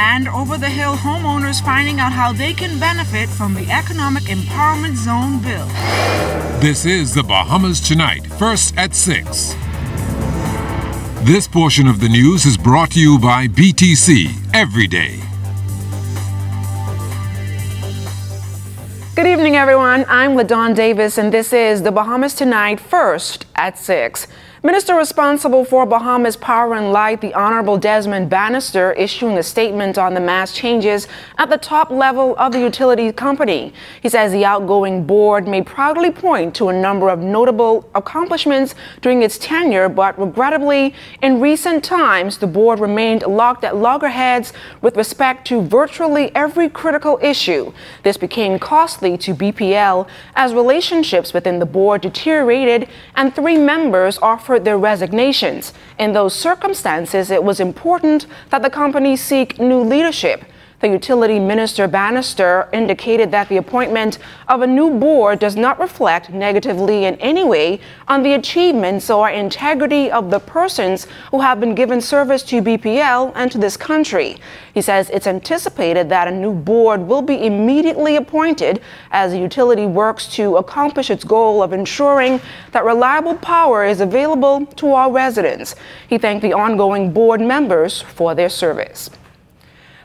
and over-the-hill homeowners finding out how they can benefit from the Economic Empowerment Zone bill. This is the Bahamas Tonight, first at 6. This portion of the news is brought to you by BTC Every Day. Good evening, everyone. I'm LaDawn Davis, and this is the Bahamas Tonight, first at 6. Minister responsible for Bahamas Power and Light, the Honorable Desmond Bannister, issuing a statement on the mass changes at the top level of the utility company. He says the outgoing board may proudly point to a number of notable accomplishments during its tenure, but regrettably, in recent times, the board remained locked at loggerheads with respect to virtually every critical issue. This became costly to BPL as relationships within the board deteriorated and 3 members offered their resignations. In those circumstances, it was important that the company seek new leadership. The utility minister Bannister indicated that the appointment of a new board does not reflect negatively in any way on the achievements or integrity of the persons who have been given service to BPL and to this country. He says it's anticipated that a new board will be immediately appointed as the utility works to accomplish its goal of ensuring that reliable power is available to all residents. He thanked the ongoing board members for their service.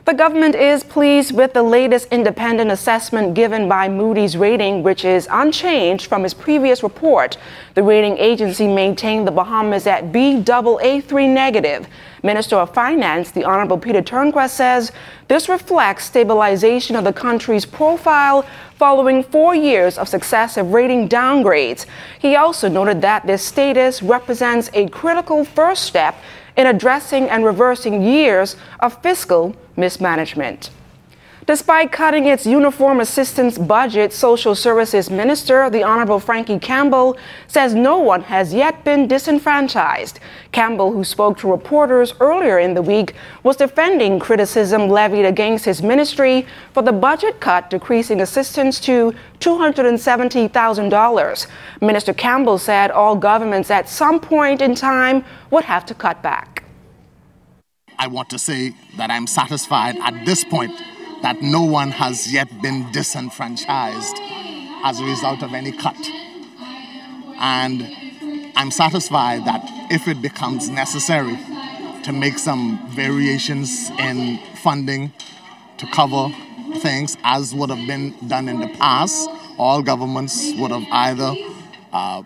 The government is pleased with the latest independent assessment given by Moody's Rating, which is unchanged from its previous report. The rating agency maintained the Bahamas at Baa3 negative. Minister of Finance, the Honorable Peter Turnquest, says this reflects stabilization of the country's profile following 4 years of successive rating downgrades. He also noted that this status represents a critical first step in addressing and reversing years of fiscal mismanagement. Despite cutting its uniform assistance budget, Social Services Minister, the Honorable Frankie Campbell, says no one has yet been disenfranchised. Campbell, who spoke to reporters earlier in the week, was defending criticism levied against his ministry for the budget cut, decreasing assistance to $270,000. Minister Campbell said all governments at some point in time would have to cut back. I want to say that I'm satisfied at this point that no one has yet been disenfranchised as a result of any cut. And I'm satisfied that if it becomes necessary to make some variations in funding to cover things as would have been done in the past, all governments would have either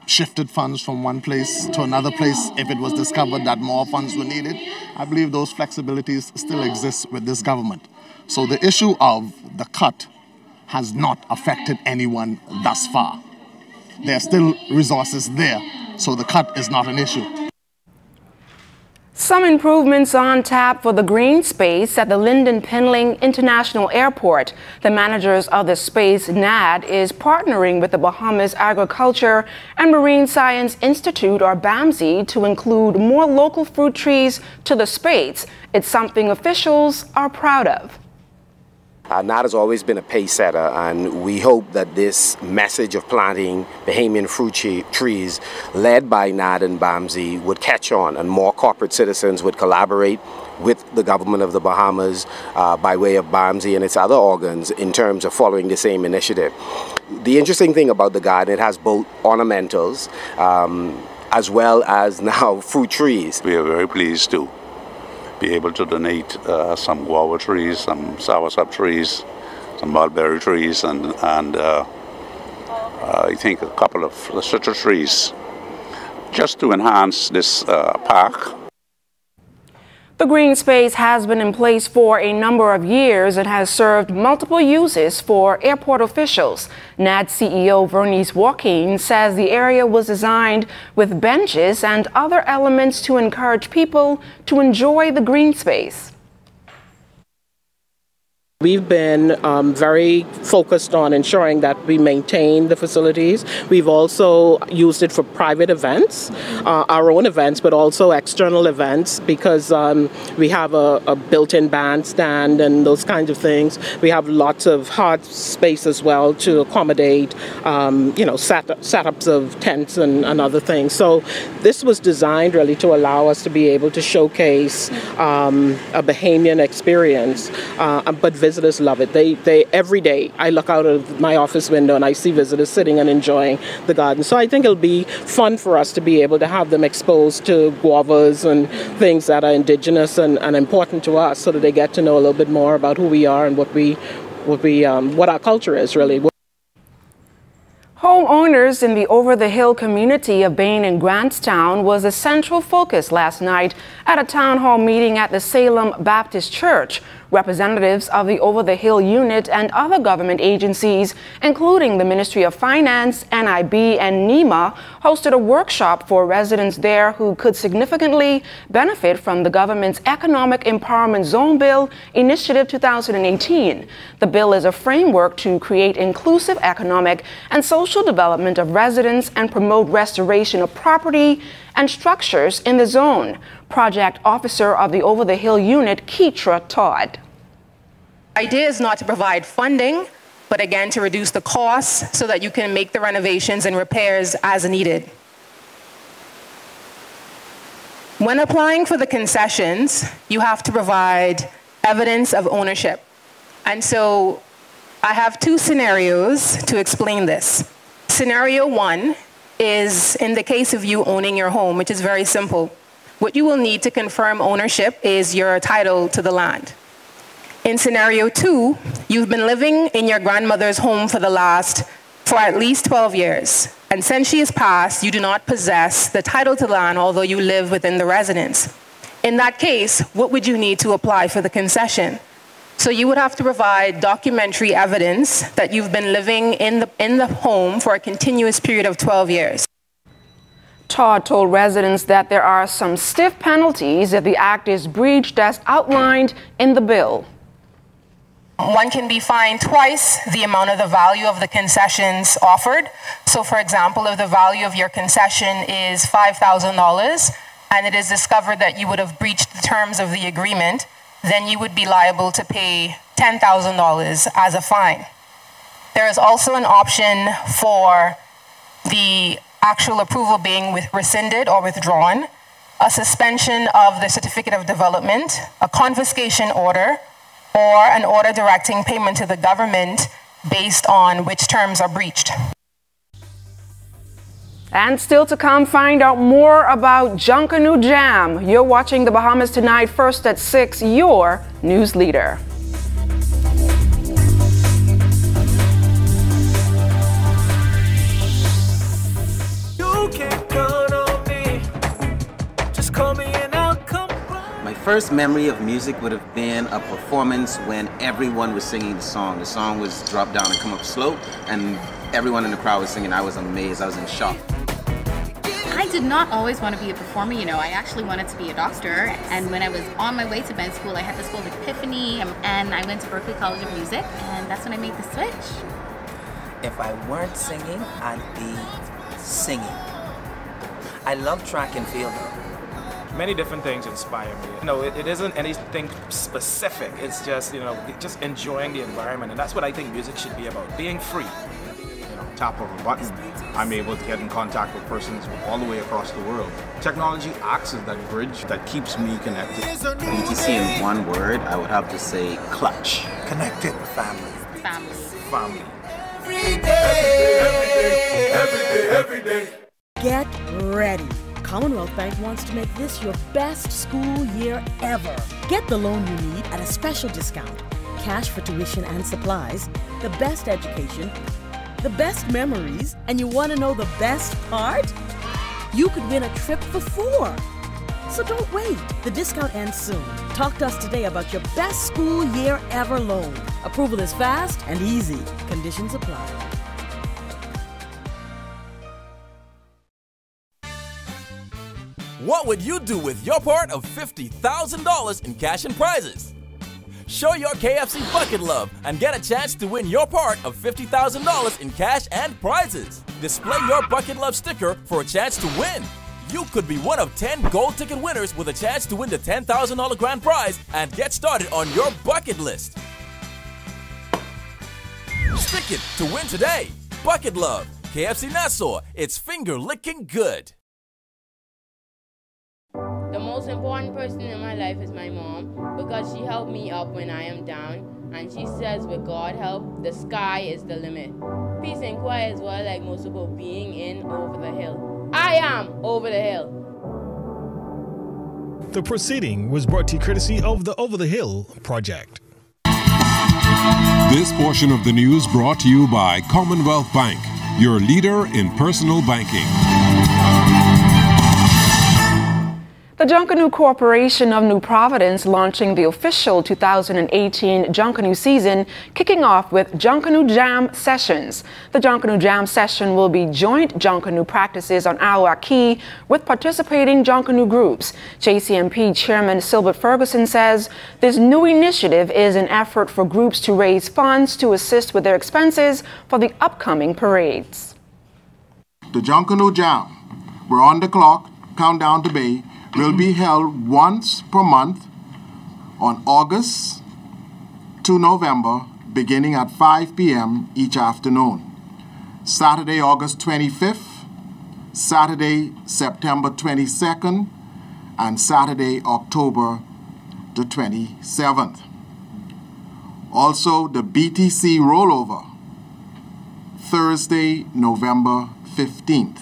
shifted funds from one place to another place if it was discovered that more funds were needed. I believe those flexibilities still exist with this government. So the issue of the cut has not affected anyone thus far. There are still resources there, so the cut is not an issue. Some improvements on tap for the green space at the Lyndon Pinling International Airport. The managers of the space, NAD, is partnering with the Bahamas Agriculture and Marine Science Institute, or BAMSI, to include more local fruit trees to the space. It's something officials are proud of. NAD has always been a pace setter, and we hope that this message of planting Bahamian fruit trees led by NAD and BAMSI would catch on, and more corporate citizens would collaborate with the government of the Bahamas by way of BAMSI and its other organs in terms of following the same initiative. The interesting thing about the garden, it has both ornamentals as well as now fruit trees. We are very pleased to be able to donate some guava trees, some soursop trees, some mulberry trees, and I think a couple of citrus trees, just to enhance this park. The green space has been in place for a number of years and has served multiple uses for airport officials. NAD CEO Vernice Joaquin says the area was designed with benches and other elements to encourage people to enjoy the green space. We've been very focused on ensuring that we maintain the facilities. We've also used it for private events, our own events, but also external events, because we have a built-in bandstand and those kinds of things. We have lots of hard space as well to accommodate, setups of tents and other things. So this was designed really to allow us to be able to showcase a Bahamian experience, but visitors love it. They every day I look out of my office window and I see visitors sitting and enjoying the garden. So I think it'll be fun for us to be able to have them exposed to guavas and things that are indigenous and important to us, so that they get to know a little bit more about who we are and what our culture is really. Homeowners in the over-the-hill community of Bain and Grantstown was a central focus last night at a town hall meeting at the Salem Baptist Church. Representatives of the Over-the-Hill unit and other government agencies, including the Ministry of Finance, NIB, and NEMA, hosted a workshop for residents there who could significantly benefit from the government's Economic Empowerment Zone Bill Initiative 2018. The bill is a framework to create inclusive economic and social development of residents and promote restoration of property and structures in the zone. Project Officer of the Over-the-Hill unit, Keetra Todd. The idea is not to provide funding, but again to reduce the costs so that you can make the renovations and repairs as needed. When applying for the concessions, you have to provide evidence of ownership. And so I have two scenarios to explain this. Scenario one is in the case of you owning your home, which is very simple. What you will need to confirm ownership is your title to the land. In scenario two, you've been living in your grandmother's home for at least 12 years. And since she has passed, you do not possess the title to the land, although you live within the residence. In that case, what would you need to apply for the concession? So you would have to provide documentary evidence that you've been living in the home for a continuous period of 12 years. Todd told residents that there are some stiff penalties if the act is breached as outlined in the bill. One can be fined twice the amount of the value of the concessions offered. So for example, if the value of your concession is $5,000 and it is discovered that you would have breached the terms of the agreement, then you would be liable to pay $10,000 as a fine. There is also an option for the actual approval being rescinded or withdrawn, a suspension of the certificate of development, a confiscation order, or an order directing payment to the government based on which terms are breached. And still to come, find out more about Junkanoo Jam. You're watching The Bahamas Tonight, first at 6, your news leader. You can't count on me. Just call me and I'll come by. My first memory of music would have been a performance when everyone was singing the song. The song was drop down and come up slow, and everyone in the crowd was singing. I was amazed. I was in shock. I did not always want to be a performer, I actually wanted to be a doctor, and when I was on my way to med school, I had this whole epiphany, and I went to Berkeley College of Music, and that's when I made the switch. If I weren't singing, I'd be singing. I love track and field. Many different things inspire me. It isn't anything specific, it's just, just enjoying the environment, and that's what I think music should be about, being free. Tap of a button, I'm able to get in contact with persons all the way across the world. Technology acts as that bridge that keeps me connected. BTC in one word, I would have to say clutch. Connected. Family. Family. Family. Every day, every day, every day. Get ready. Commonwealth Bank wants to make this your best school year ever. Get the loan you need at a special discount. Cash for tuition and supplies, the best education, the best memories, and you want to know the best part? You could win a trip for 4. So don't wait. The discount ends soon. Talk to us today about your best school year ever loan. Approval is fast and easy. Conditions apply. What would you do with your part of $50,000 in cash and prizes? Show your KFC bucket love and get a chance to win your part of $50,000 in cash and prizes. Display your bucket love sticker for a chance to win. You could be one of 10 gold ticket winners with a chance to win the $10,000 grand prize and get started on your bucket list. Stick it to win today. Bucket Love, KFC Nassau, it's finger-licking good. The most important person in my life is my mom because she helped me up when I am down, and she says with God help, the sky is the limit. Peace and quiet is what I like most about being in Over the Hill. I am Over the Hill. The proceeding was brought to you courtesy of the Over the Hill project. This portion of the news brought to you by Commonwealth Bank, your leader in personal banking. The Junkanoo Corporation of New Providence launching the official 2018 Junkanoo season, kicking off with Junkanoo Jam Sessions. The Junkanoo Jam Session will be joint Junkanoo practices on Aloha Key with participating Junkanoo groups. JCMP Chairman Silbert Ferguson says this new initiative is an effort for groups to raise funds to assist with their expenses for the upcoming parades. The Junkanoo Jam, we're on the clock, countdown to Bay, will be held once per month on August to November, beginning at 5 p.m. each afternoon. Saturday, August 25th, Saturday, September 22nd, and Saturday, October the 27th. Also, the BTC rollover, Thursday, November 15th.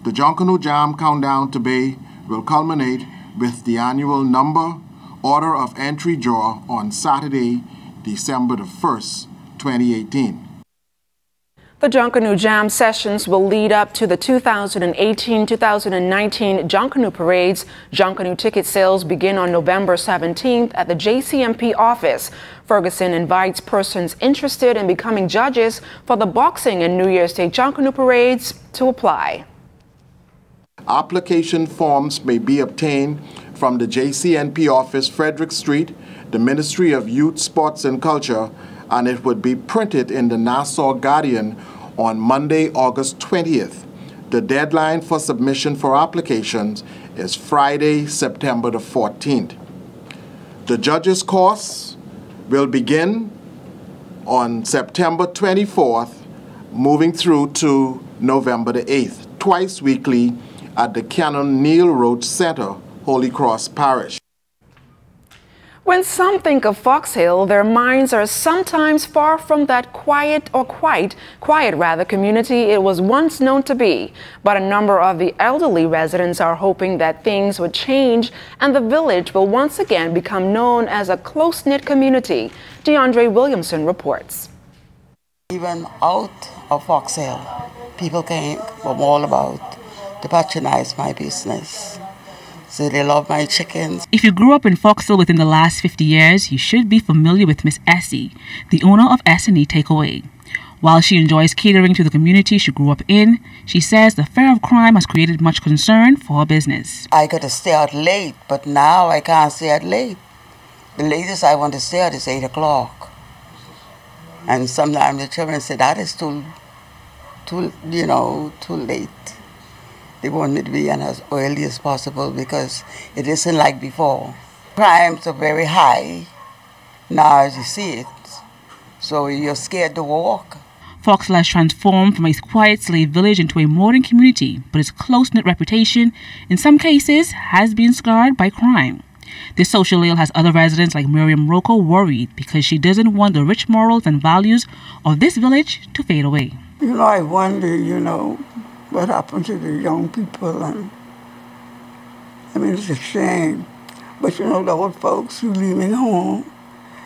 The Junkanoo Jam Countdown to Bay will culminate with the annual number order of entry draw on Saturday, December the 1st, 2018. The Junkanoo Jam Sessions will lead up to the 2018-2019 Junkanoo Parades. Junkanoo ticket sales begin on November 17th at the JCMP office. Ferguson invites persons interested in becoming judges for the Boxing and New Year's Day Junkanoo Parades to apply. Application forms may be obtained from the JCNP office, Frederick Street, the Ministry of Youth, Sports and Culture, and it would be printed in the Nassau Guardian on Monday, August 20th. The deadline for submission for applications is Friday, September the 14th. The judges' course will begin on September 24th, moving through to November the 8th, twice weekly, at the Canon Neil Road Center, Holy Cross Parish. When some think of Fox Hill, their minds are sometimes far from that quiet community it was once known to be. But a number of the elderly residents are hoping that things would change and the village will once again become known as a close-knit community. DeAndre Williamson reports. Even out of Fox Hill, people came from all about to patronize my business. So they love my chickens. If you grew up in Foxhill within the last 50 years, you should be familiar with Miss Essie, the owner of S&E Takeaway. While she enjoys catering to the community she grew up in, she says the fear of crime has created much concern for her business. I got to stay out late, but now I can't stay out late. The latest I want to stay out is 8 o'clock. And sometimes the children say that is too late. They want me to be in as early as possible because it isn't like before. Crimes are very high now as you see it, so you're scared to walk. Foxhill has transformed from a quiet slave village into a modern community, but its close-knit reputation, in some cases, has been scarred by crime. This social ill has other residents like Miriam Rocco worried because she doesn't want the rich morals and values of this village to fade away. I wonder, what happened to the young people, and it's a shame. But the old folks who leaving home,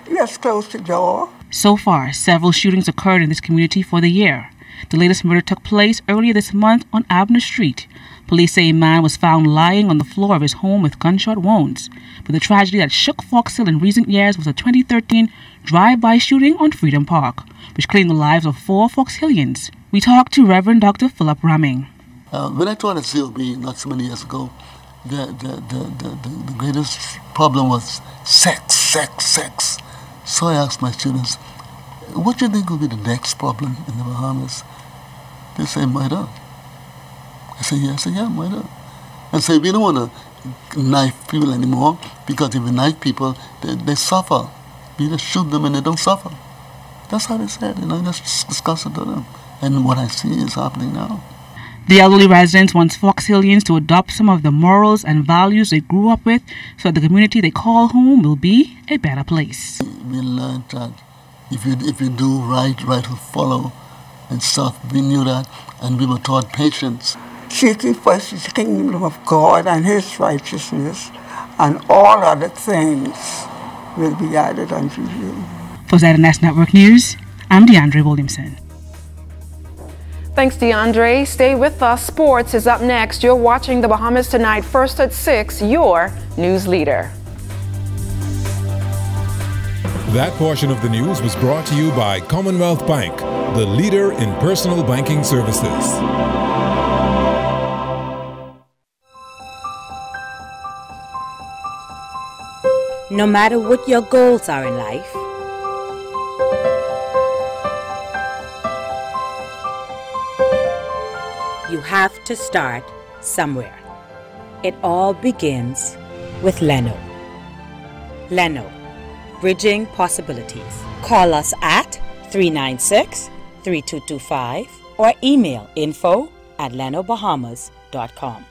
that's close to door. So far, several shootings occurred in this community for the year. The latest murder took place earlier this month on Abner Street. Police say a man was found lying on the floor of his home with gunshot wounds. But the tragedy that shook Foxhill in recent years was a 2013 drive-by shooting on Freedom Park, which claimed the lives of 4 Foxhillians. We talked to Reverend Dr. Philip Ramming. When I turned a COB not so many years ago, the greatest problem was sex. So I asked my students, what do you think will be the next problem in the Bahamas? They say murder. I say, yeah, murder. And say, we don't want to knife people anymore, because if we knife people, they suffer. We just shoot them and they don't suffer. That's how they said, just discuss it to them. And what I see is happening now. The elderly residents want Fox Hillians to adopt some of the morals and values they grew up with so that the community they call home will be a better place. We learned that if you do right will follow and stuff. We knew that, and we were taught patience. Seek ye first the kingdom of God and his righteousness, and all other things will be added unto you. For ZNS Network News, I'm DeAndre Williamson. Thanks, DeAndre. Stay with us. Sports is up next. You're watching The Bahamas Tonight, first at 6, your news leader. That portion of the news was brought to you by Commonwealth Bank, the leader in personal banking services. No matter what your goals are in life, you have to start somewhere. It all begins with Leno. Leno, bridging possibilities. Call us at 396-3225 or email info@lenobahamas.com.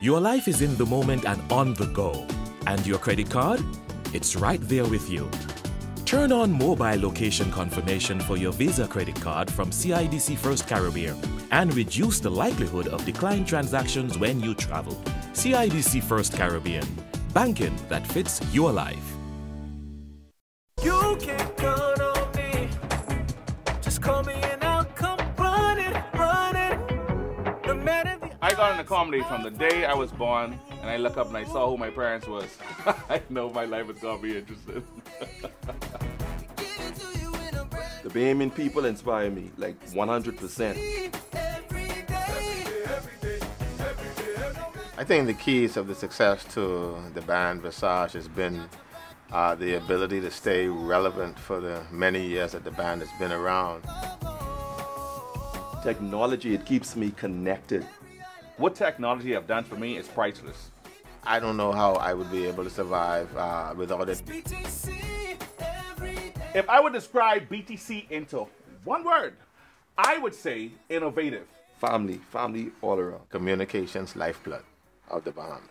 Your life is in the moment and on the go. And your credit card? It's right there with you. Turn on mobile location confirmation for your Visa credit card from CIDC First Caribbean and reduce the likelihood of declined transactions when you travel. CIDC First Caribbean. Banking that fits your life. You can count on me. Just call me and I'll come running. No matter the I got into comedy from the day I was born, and I look up and I saw who my parents was. I know my life is gonna be interesting. The Bahamian people inspire me, like 100%. I think the keys of the success to the band Visage has been the ability to stay relevant for the many years that the band has been around. Technology, it keeps me connected. What technology have done for me is priceless. I don't know how I would be able to survive without it. If I would describe BTC into one word, I would say innovative. Family all around. Communications lifeblood of the Bahamas.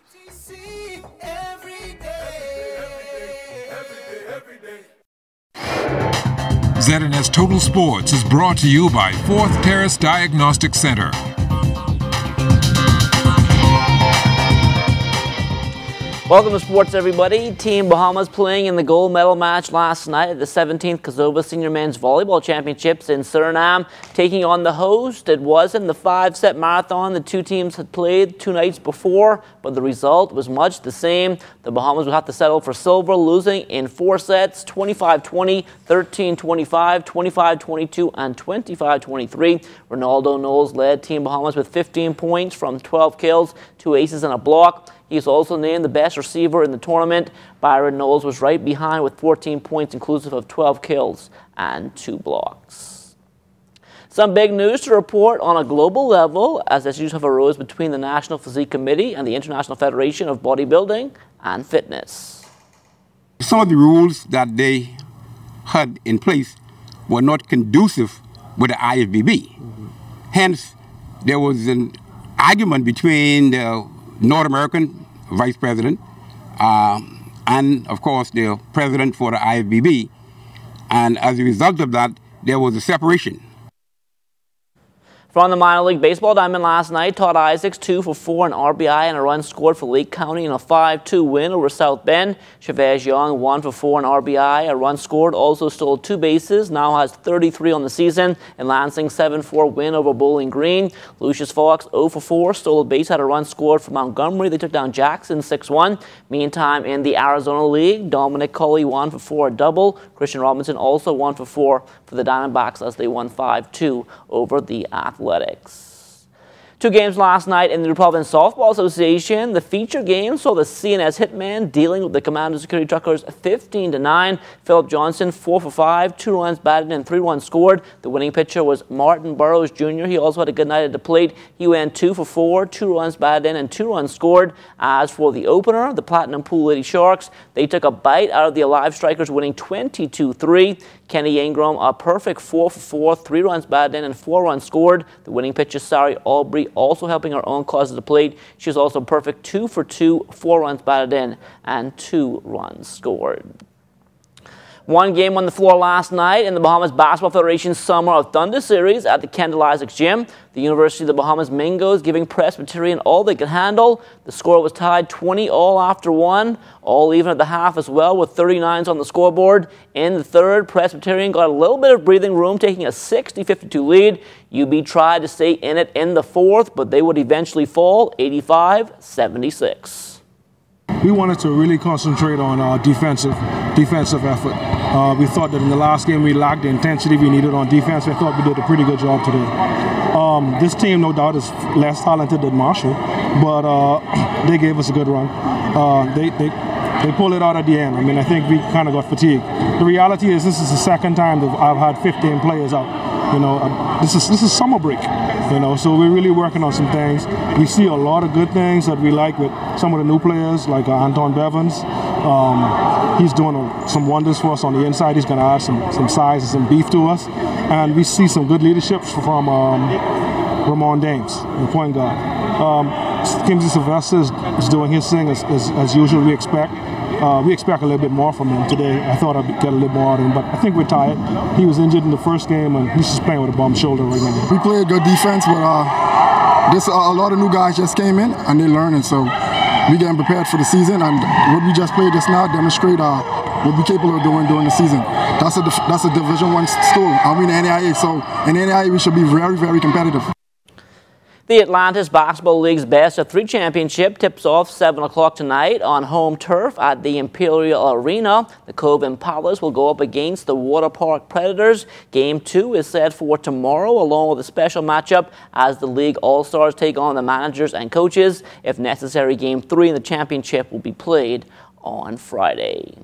ZNS Total Sports is brought to you by Fourth Terrace Diagnostic Center. Welcome to sports, everybody. Team Bahamas playing in the gold medal match last night at the 17th Kazova Senior Men's Volleyball Championships in Suriname, taking on the host. It wasn't the 5-set marathon the two teams had played 2 nights before, but the result was much the same. The Bahamas would have to settle for silver, losing in 4 sets, 25-20, 13-25, 25-22, and 25-23. Ronaldo Knowles led Team Bahamas with 15 points from 12 kills, 2 aces, and a block. He's also named the best receiver in the tournament. Byron Knowles was right behind with 14 points, inclusive of 12 kills and 2 blocks. Some big news to report on a global level as issues have arose between the National Physique Committee and the International Federation of Bodybuilding and Fitness. Some of the rules that they had in place were not conducive with the IFBB. Hence, there was an argument between the North American Vice President and, of course, the President for the IFBB. And as a result of that, there was a separation. From the minor league baseball diamond last night, Todd Isaacs 2 for 4 an RBI and a run scored for Lake County in a 5-2 win over South Bend. Chavez Young 1 for 4 an RBI, a run scored, also stole 2 bases, now has 33 on the season. And Lansing 7-4 win over Bowling Green. Lucius Fox 0 for 4, stole a base, had a run scored for Montgomery. They took down Jackson 6-1. Meantime, in the Arizona League, Dominic Culley 1 for 4 a double. Christian Robinson also 1 for 4 for the Diamondbacks as they won 5-2 over the Athletics. 2 games last night in the Province Softball Association. The feature game saw the CNS Hitmen dealing with the Commander Security Truckers 15-9. Philip Johnson 4 for 5, 2 runs batted and 3 runs scored. The winning pitcher was Martin Burrows Jr. He also had a good night at the plate. He went 2 for 4, 2 runs batted in and 2 runs scored. As for the opener, the Platinum Pool Lady Sharks, they took a bite out of the Alive Strikers, winning 22-3. Kenny Ingram a perfect 4 for 4, 3 runs batted in and 4 runs scored. The winning pitcher Sari Aubrey also helping her own cause at the plate. She was also perfect 2 for 2, 4 runs batted in and 2 runs scored. 1 game on the floor last night in the Bahamas Basketball Federation's Summer of Thunder Series at the Kendall Isaacs Gym. The University of the Bahamas Mingos giving Presbyterian all they could handle. The score was tied 20 all after 1, all even at the half as well with 39s on the scoreboard. In the third, Presbyterian got a little bit of breathing room, taking a 60-52 lead. UB tried to stay in it in the fourth, but they would eventually fall 85-76. We wanted to really concentrate on our defensive effort. We thought that in the last game we lacked the intensity we needed on defense. I thought we did a pretty good job today. This team, no doubt, is less talented than Marshall, but they gave us a good run. They pulled it out at the end. I mean, I think we kind of got fatigued. The reality is this is the second time that I've had 15 players out. You know, this is summer break. You know, so we're really working on some things. We see a lot of good things that we like with some of the new players, like Anton Bevins. He's doing some wonders for us on the inside. He's going to add some size and some beef to us. And we see some good leadership from Ramon Dames, the point guard. Kingsley Sylvester is doing his thing as usual. We expect a little bit more from him today. I thought I'd get a little more out of him, but I think we're tired. He was injured in the first game, and he's just playing with a bum shoulder right now. We played good defense, but a lot of new guys just came in, and they're learning, so we're getting prepared for the season, and what we just played just now demonstrate what we're capable of doing during the season. That's a Division I school, and we're in the NAIA, so in the NAIA we should be very, very competitive. The Atlantis Basketball League's Best of 3 Championship tips off 7 o'clock tonight on home turf at the Imperial Arena. The Cove Impalas will go up against the Water Park Predators. Game 2 is set for tomorrow, along with a special matchup as the League All-Stars take on the managers and coaches. If necessary, Game 3 in the championship will be played on Friday.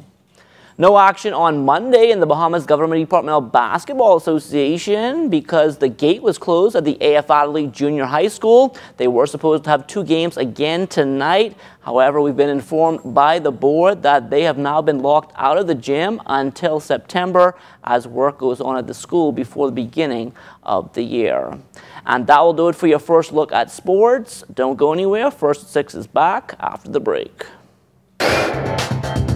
No action on Monday in the Bahamas Government Departmental Basketball Association because the gate was closed at the AF Adelaide Junior High School. They were supposed to have 2 games again tonight. However, we've been informed by the board that they have now been locked out of the gym until September as work goes on at the school before the beginning of the year. And that will do it for your first look at sports. Don't go anywhere. First at 6 is back after the break.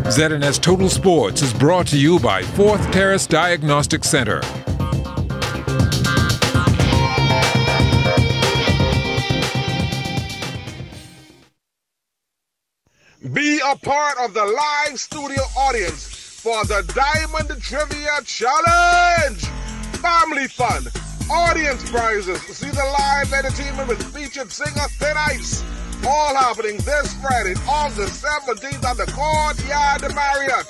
ZNS Total Sports is brought to you by 4th Terrace Diagnostic Center. Be a part of the live studio audience for the Diamond Trivia Challenge. Family fun, audience prizes, see the live entertainment with featured singer Thin Ice. All happening this Friday, August 17th at the Courtyard Marriott.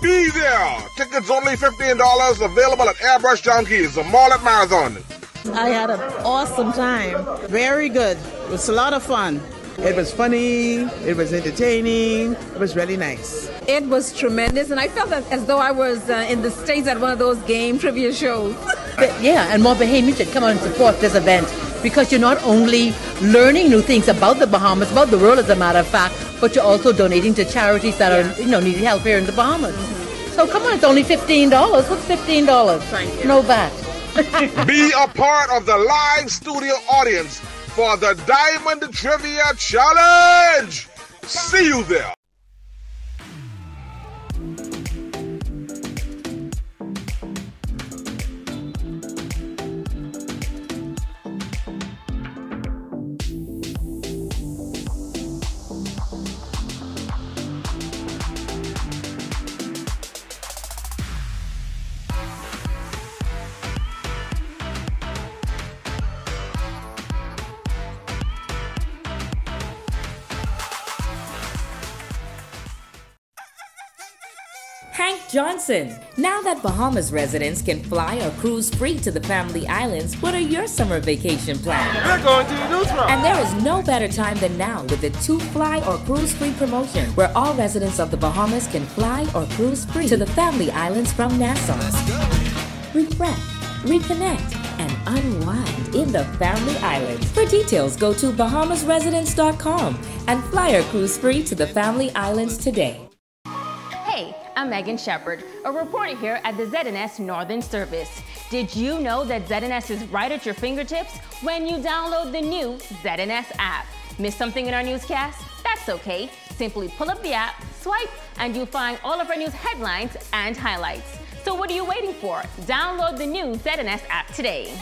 Be there. Tickets only $15, available at Airbrush Junkies, the Mall at Marathon. I had an awesome time. Very good. It was a lot of fun. It was funny, it was entertaining, it was really nice. It was tremendous, and I felt as though I was in the States at one of those game trivia shows. and more Bahamians should come out and support this event, because you're not only learning new things about the Bahamas, about the world as a matter of fact, but you're also donating to charities that are, needing help here in the Bahamas. So come on, it's only $15. What's $15? Thank you. No VAT. Be a part of the live studio audience for the Diamond Trivia Challenge. See you there. Hank Johnson. Now that Bahamas residents can fly or cruise free to the Family Islands, what are your summer vacation plans? We're going to Newsroom. And there is no better time than now with the 2 Fly or Cruise Free promotion, where all residents of the Bahamas can fly or cruise free to the Family Islands from Nassau. Refresh, reconnect, and unwind in the Family Islands. For details, go to bahamasresidents.com and fly or cruise free to the Family Islands today. Hey, I'm Megan Shepard, a reporter here at the ZNS Northern Service. Did you know that ZNS is right at your fingertips when you download the new ZNS app? Miss something in our newscast? That's okay. Simply pull up the app, swipe, and you'll find all of our news headlines and highlights. So what are you waiting for? Download the new ZNS app today.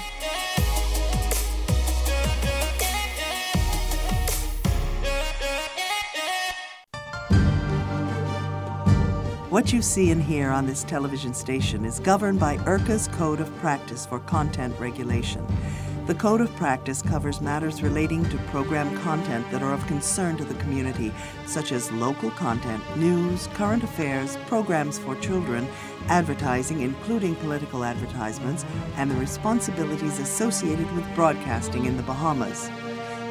What you see and hear on this television station is governed by IRCA's Code of Practice for Content Regulation. The Code of Practice covers matters relating to program content that are of concern to the community, such as local content, news, current affairs, programs for children, advertising, including political advertisements, and the responsibilities associated with broadcasting in the Bahamas.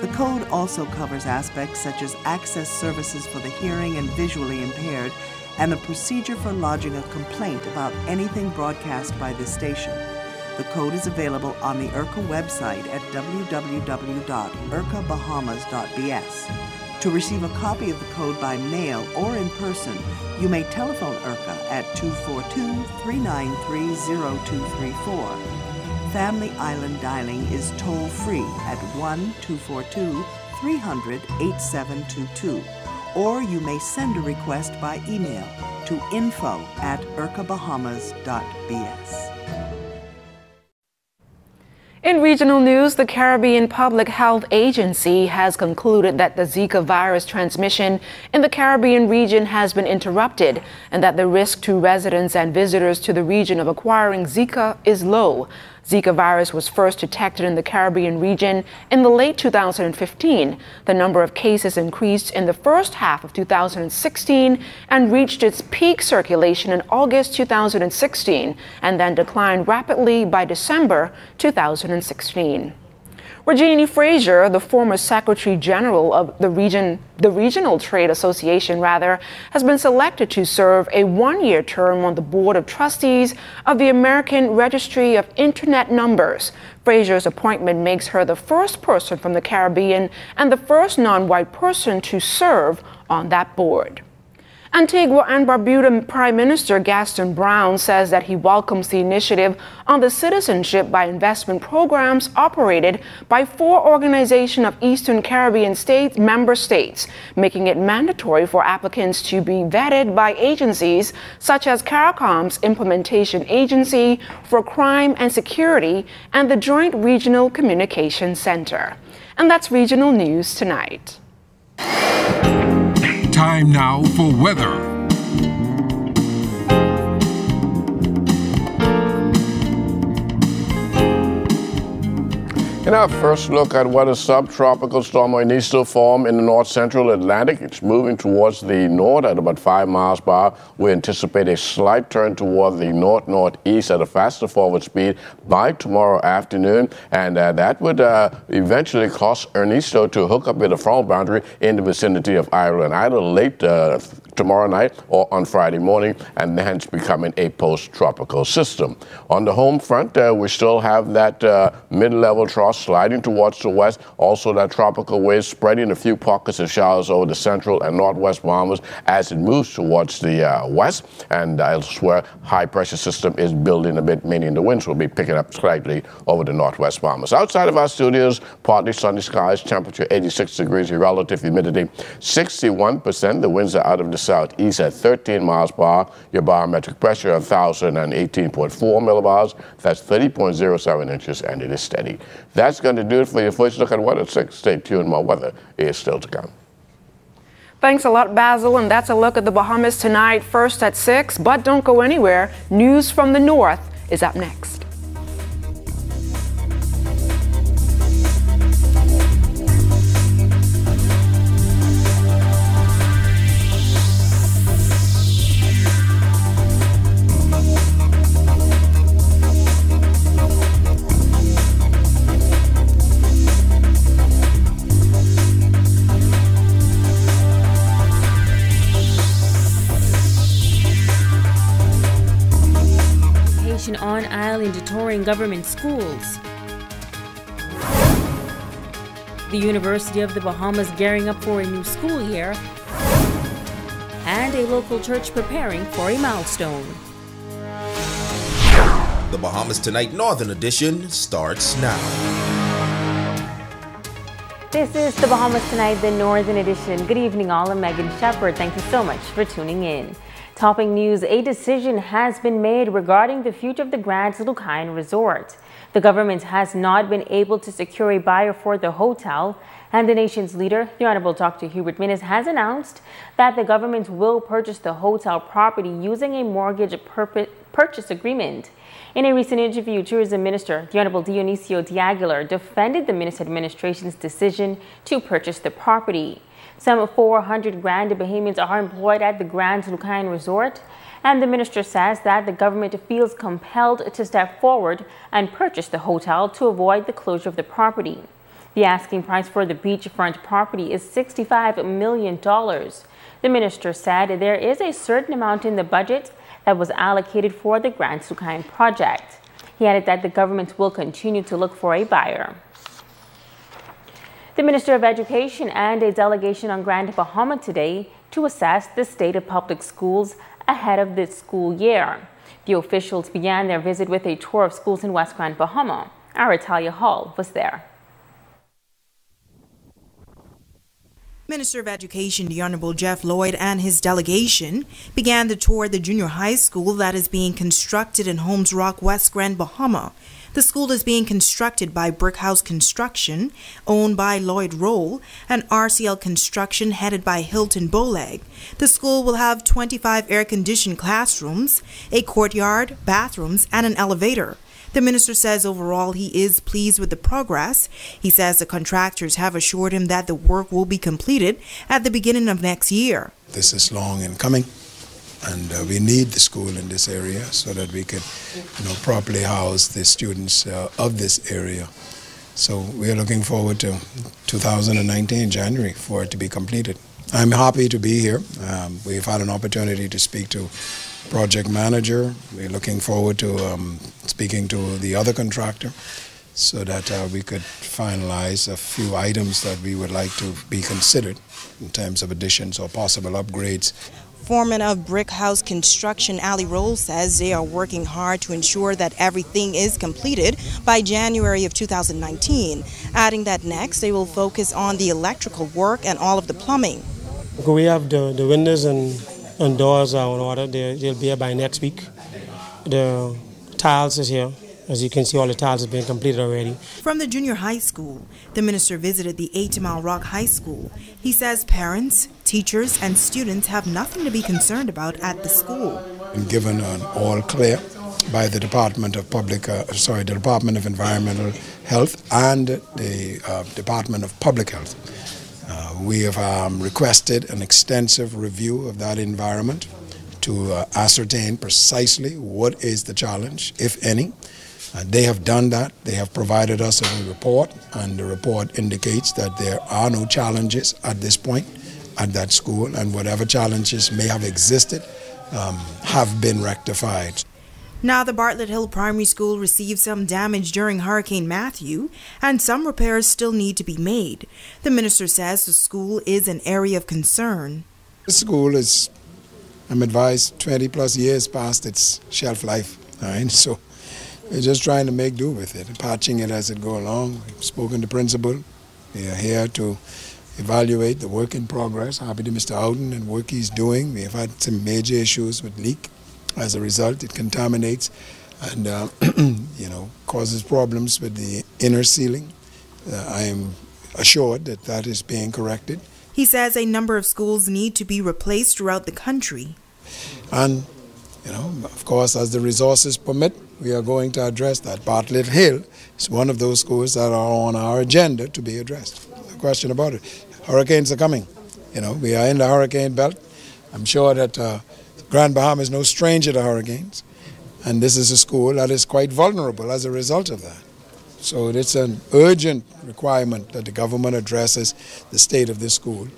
The Code also covers aspects such as access services for the hearing and visually impaired, and the procedure for lodging a complaint about anything broadcast by this station. The code is available on the IRCA website at www.ircabahamas.bs. To receive a copy of the code by mail or in person, you may telephone IRCA at 242-393-0234. Family Island dialing is toll-free at 1-242-300-8722. Or you may send a request by email to info@ircabahamas.bs. In regional news, the Caribbean Public Health Agency has concluded that the Zika virus transmission in the Caribbean region has been interrupted and that the risk to residents and visitors to the region of acquiring Zika is low. Zika virus was first detected in the Caribbean region in the late 2015. The number of cases increased in the first half of 2016 and reached its peak circulation in August 2016 and then declined rapidly by December 2016. Regina Frazier, the former Secretary General of the Regional Trade Association, has been selected to serve a one-year term on the Board of Trustees of the American Registry of Internet Numbers. Frazier's appointment makes her the first person from the Caribbean and the first non-white person to serve on that board. Antigua and Barbuda Prime Minister Gaston Brown says that he welcomes the initiative on the citizenship by investment programs operated by 4 organizations of Eastern Caribbean member states, making it mandatory for applicants to be vetted by agencies such as CARICOM's Implementation Agency for Crime and Security and the Joint Regional Communication Center. And that's regional news tonight. Time now for weather. In our first look at what a subtropical storm Ernesto formed in the north-central Atlantic, it's moving towards the north at about 5 miles per hour. We anticipate a slight turn toward the north-northeast at a faster forward speed by tomorrow afternoon, and that would eventually cause Ernesto to hook up with a front boundary in the vicinity of Ireland. Either late tomorrow night or on Friday morning, and hence becoming a post-tropical system. On the home front, we still have that mid-level trough sliding towards the west, also that tropical wave spreading a few pockets of showers over the central and northwest Bahamas as it moves towards the west, and elsewhere, high-pressure system is building a bit, meaning the winds will be picking up slightly over the northwest Bahamas. Outside of our studios, partly sunny skies, temperature 86 degrees, relative humidity 61%. The winds are out of the southeast at 13 miles per hour. Your barometric pressure 1,018.4 millibars. That's 30.07 inches, and it is steady. That's going to do it for your first look at weather at 6. Stay tuned. More weather is still to come. Thanks a lot, Basil, and that's a look at the Bahamas tonight, first at 6. But don't go anywhere. News from the north is up next. On island to touring government schools. The University of the Bahamas gearing up for a new school year, and a local church preparing for a milestone. The Bahamas Tonight Northern Edition starts now. This is the Bahamas Tonight, the Northern Edition. Good evening all, I'm Megan Shepard. Thank you so much for tuning in. Topping news, a decision has been made regarding the future of the Grand Lucayan Resort. The government has not been able to secure a buyer for the hotel, and the nation's leader, the Honorable Dr. Hubert Minnis, has announced that the government will purchase the hotel property using a mortgage purchase agreement. In a recent interview, Tourism Minister, the Honorable Dionisio D'Aguilar, defended the Minnis administration's decision to purchase the property. Some 400 Grand Bahamians are employed at the Grand Lucayan Resort, and the minister says that the government feels compelled to step forward and purchase the hotel to avoid the closure of the property. The asking price for the beachfront property is $65 million. The minister said there is a certain amount in the budget that was allocated for the Grand Lucayan project. He added that the government will continue to look for a buyer. The Minister of Education and a delegation on Grand Bahama today to assess the state of public schools ahead of this school year. The officials began their visit with a tour of schools in West Grand Bahama. Our Italia Hall was there. Minister of Education, the Honorable Jeff Lloyd, and his delegation began the tour of the junior high school that is being constructed in Holmes Rock, West Grand Bahama. The school is being constructed by Brick House Construction, owned by Lloyd Roll, and RCL Construction, headed by Hilton Boleg. The school will have 25 air-conditioned classrooms, a courtyard, bathrooms, and an elevator. The minister says overall he is pleased with the progress. He says the contractors have assured him that the work will be completed at the beginning of next year. This is long in coming, and we need the school in this area so that we can, properly house the students of this area. So we are looking forward to 2019 January for it to be completed. I'm happy to be here. We've had an opportunity to speak to project manager. We're looking forward to speaking to the other contractor so that we could finalize a few items that we would like to be considered in terms of additions or possible upgrades. Foreman of Brick House Construction, Ali Roll, says they are working hard to ensure that everything is completed by January of 2019, adding that next they will focus on the electrical work and all of the plumbing. We have the windows and doors are in order. They'll be here by next week. The tiles is here. As you can see, all the tiles have been completed already. From the junior high school, the minister visited the 8 Mile Rock High School. He says parents, teachers, and students have nothing to be concerned about at the school. And given an all clear by the Department of the Department of Environmental Health and the Department of Public Health. We have requested an extensive review of that environment to ascertain precisely what is the challenge, if any. They have done that. They have provided us a report, and the report indicates that there are no challenges at this point, at that school, and whatever challenges may have existed have been rectified. Now, the Bartlett Hill Primary School received some damage during Hurricane Matthew, and some repairs still need to be made. The minister says the school is an area of concern. The school is, I'm advised, 20 plus years past its shelf life. All right? So we're just trying to make do with it, patching it as it goes along. We've spoken to principal. We are here to evaluate the work in progress. Happy to Mr. Houghton and work he's doing. We have had some major issues with leak. As a result, it contaminates and causes problems with the inner ceiling. I am assured that that is being corrected. He says a number of schools need to be replaced throughout the country. And, of course, as the resources permit, we are going to address that. Bartlett Hill is one of those schools that are on our agenda to be addressed. No question about it. Hurricanes are coming. We are in the hurricane belt. I'm sure that Grand Bahama is no stranger to hurricanes, and this is a school that is quite vulnerable as a result of that. So it's an urgent requirement that the government addresses the state of this school.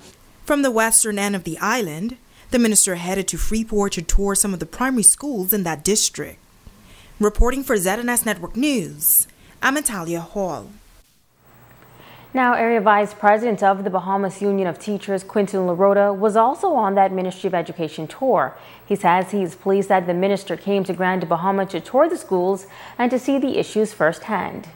From the western end of the island, the minister headed to Freeport to tour some of the primary schools in that district. Reporting for ZNS Network News, I'm Natalia Hall. Now, Area Vice President of the Bahamas Union of Teachers, Quinton LaRota, was also on that Ministry of Education tour. He says he's pleased that the minister came to Grand Bahama to tour the schools and to see the issues firsthand.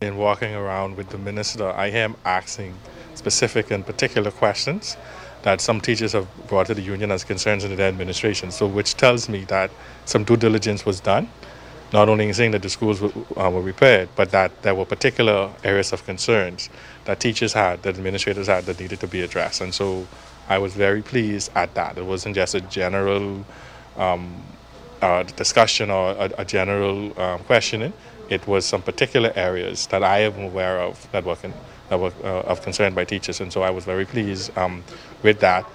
In walking around with the minister, I am asking specific and particular questions that some teachers have brought to the union as concerns in the administration, so which tells me that some due diligence was done. Not only in saying that the schools were repaired, but that there were particular areas of concerns that teachers had, that administrators had, that needed to be addressed. And so I was very pleased at that. It wasn't just a general discussion or a general questioning. It was some particular areas that I am aware of that were of concern by teachers. And so I was very pleased with that.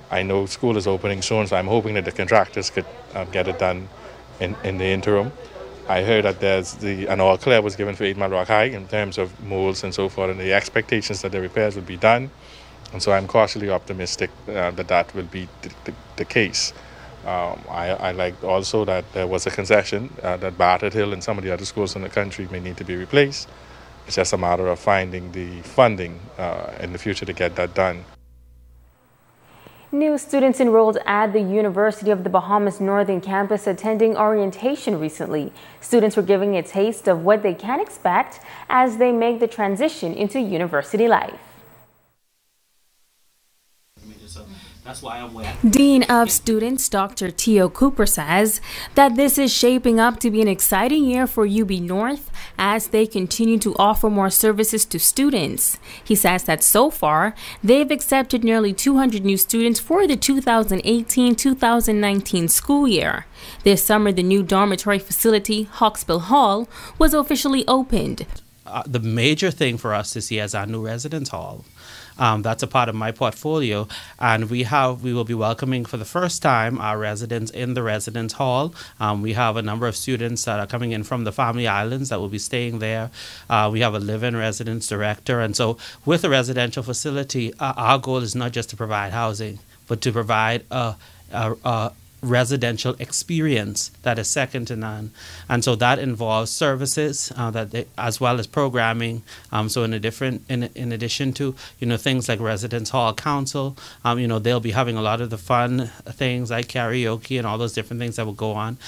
I know school is opening soon, so I'm hoping that the contractors could get it done in the interim. I heard that an all clear was given for 8 Mile Rock High in terms of molds and so forth, and the expectations that the repairs would be done. And so I'm cautiously optimistic that will be the case. I liked also that there was a concession that Bartlett Hill and some of the other schools in the country may need to be replaced. It's just a matter of finding the funding in the future to get that done. New students enrolled at the University of the Bahamas Northern Campus attending orientation recently. Students were giving a taste of what they can expect as they make the transition into university life. That's why I'm waiting. Dean of Students Dr. Teo Cooper says that this is shaping up to be an exciting year for UB North as they continue to offer more services to students. He says that so far, they've accepted nearly 200 new students for the 2018-2019 school year. This summer, the new dormitory facility, Hawksbill Hall, was officially opened. The major thing for us this year is our new residence hall. That's a part of my portfolio, and we will be welcoming for the first time our residents in the residence hall. We have a number of students that are coming in from the Family Islands that will be staying there. We have a live-in residence director, and so with a residential facility, our goal is not just to provide housing, but to provide a residential experience that is second to none. And so that involves services as well as programming. So in addition to things like residence hall council, they'll be having a lot of the fun things like karaoke and all those different things that will go on.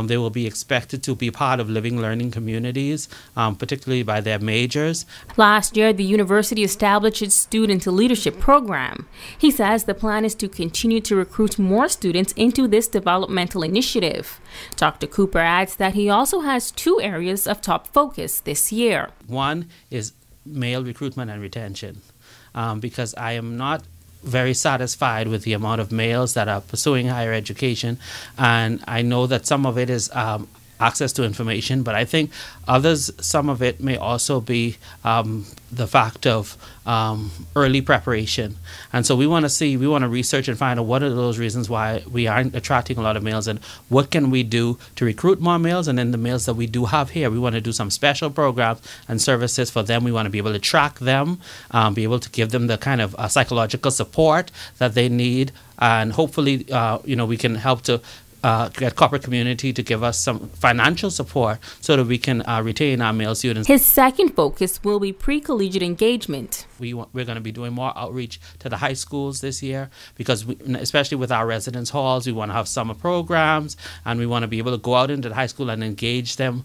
They will be expected to be part of living learning communities, particularly by their majors. Last year, the university established its student leadership program. He says the plan is to continue to recruit more students into this developmental initiative. Dr. Cooper adds that he also has 2 areas of top focus this year. One is male recruitment and retention, because I am not very satisfied with the amount of males that are pursuing higher education, and I know that some of it is access to information. But I think some of it may also be the fact of early preparation. And so we want to research and find out what are those reasons why we aren't attracting a lot of males, and what can we do to recruit more males. And then the males that we do have here, we want to do some special programs and services for them. We want to be able to track them, be able to give them the kind of psychological support that they need, and hopefully we can help to get corporate community to give us some financial support so that we can retain our male students. His second focus will be pre-collegiate engagement. We're going to be doing more outreach to the high schools this year, because especially with our residence halls, we want to have summer programs, and we want to be able to go out into the high school and engage them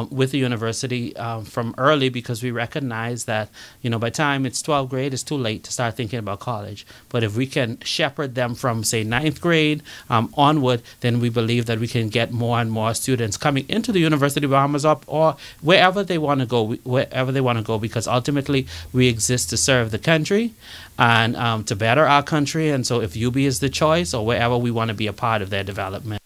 with the university from early, because we recognize that by the time it's 12th grade, it's too late to start thinking about college. But if we can shepherd them from, say, 9th grade onward, then we believe that we can get more and more students coming into the University of Bahamas or wherever they want to go, because ultimately we exist to serve the country and to better our country. And so if UB is the choice, or wherever, we want to be a part of their development.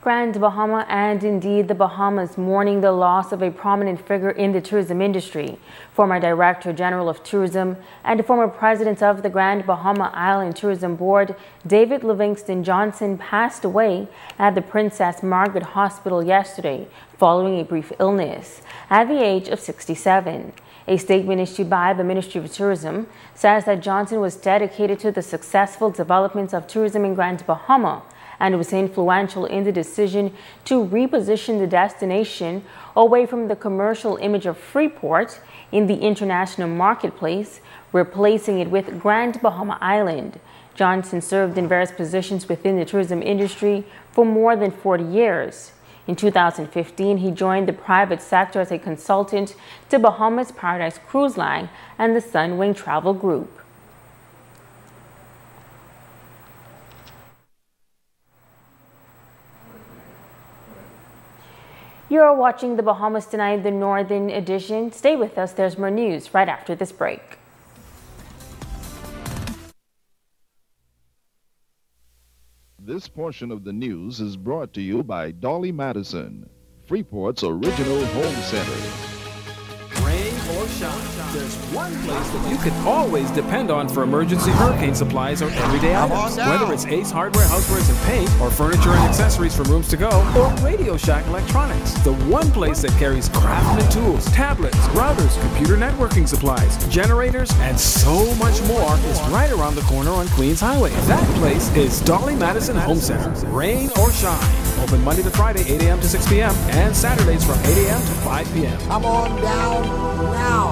Grand Bahama and indeed the Bahamas mourning the loss of a prominent figure in the tourism industry. Former Director General of Tourism and former President of the Grand Bahama Island Tourism Board, David Livingston Johnson, passed away at the Princess Margaret Hospital yesterday following a brief illness at the age of 67. A statement issued by the Ministry of Tourism says that Johnson was dedicated to the successful development of tourism in Grand Bahama and was influential in the decision to reposition the destination away from the commercial image of Freeport in the international marketplace, replacing it with Grand Bahama Island. Johnson served in various positions within the tourism industry for more than 40 years. In 2015, he joined the private sector as a consultant to Bahamas Paradise Cruise Line and the Sunwing Travel Group. You're watching the Bahamas Tonight, the Northern Edition. Stay with us. There's more news right after this break. This portion of the news is brought to you by Dolly Madison, Freeport's original home center. Rain or shine, there's one place that you can always depend on for emergency hurricane supplies or everyday items. Whether it's Ace Hardware, Housewares and Paint, or furniture and accessories from Rooms to Go, or Radio Shack Electronics. The one place that carries Craftsman tools, tablets, routers, computer networking supplies, generators, and so much more is right around the corner on Queens Highway. That place is Dolly Madison Home Center. Rain or shine. Open Monday to Friday, 8 a.m. to 6 p.m. and Saturdays from 8 a.m. to 5 p.m. Come on down now.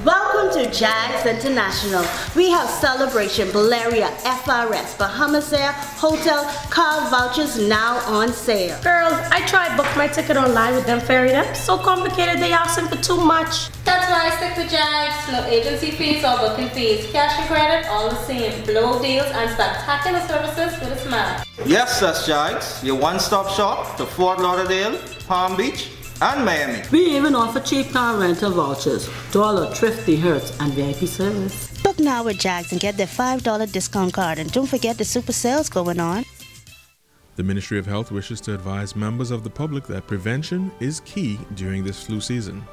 Welcome to Jags International. We have Celebration, Valeria, FRS, Bahamas Air, Hotel, car vouchers now on sale. Girls, I tried book my ticket online with them ferry them. So complicated, they asking for too much. That's why I stick with Jags. No agency fees or booking fees. Cash and credit, all the same. Blow deals and spectacular services with a smile. Yes, that's Jags. Your one-stop shop to Fort Lauderdale, Palm Beach, and Miami. We even offer cheap car rental vouchers, Dollar, Thrifty, Hertz, and VIP service. Book now with Jags and get their $5 discount card. And don't forget the super sales going on. The Ministry of Health wishes to advise members of the public that prevention is key during this flu season.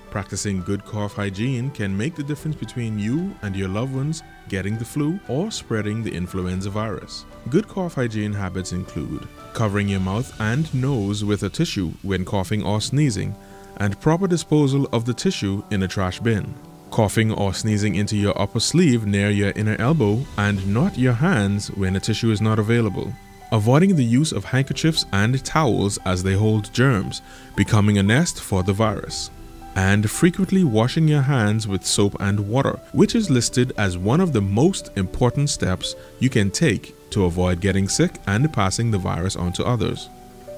Practicing good cough hygiene can make the difference between you and your loved ones getting the flu or spreading the influenza virus. Good cough hygiene habits include covering your mouth and nose with a tissue when coughing or sneezing, and proper disposal of the tissue in a trash bin. Coughing or sneezing into your upper sleeve near your inner elbow and not your hands when a tissue is not available. Avoiding the use of handkerchiefs and towels as they hold germs, becoming a nest for the virus. And frequently washing your hands with soap and water, which is listed as one of the most important steps you can take to avoid getting sick and passing the virus on to others.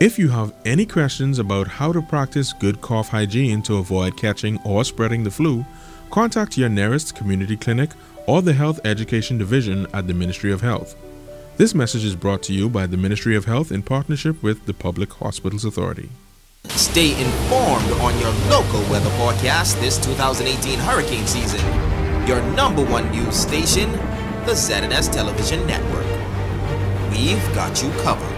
If you have any questions about how to practice good cough hygiene to avoid catching or spreading the flu, contact your nearest community clinic or the Health Education Division at the Ministry of Health. This message is brought to you by the Ministry of Health in partnership with the Public Hospitals Authority. Stay informed on your local weather forecast this 2018 hurricane season. Your #1 news station, the ZNS Television Network. we've got you covered.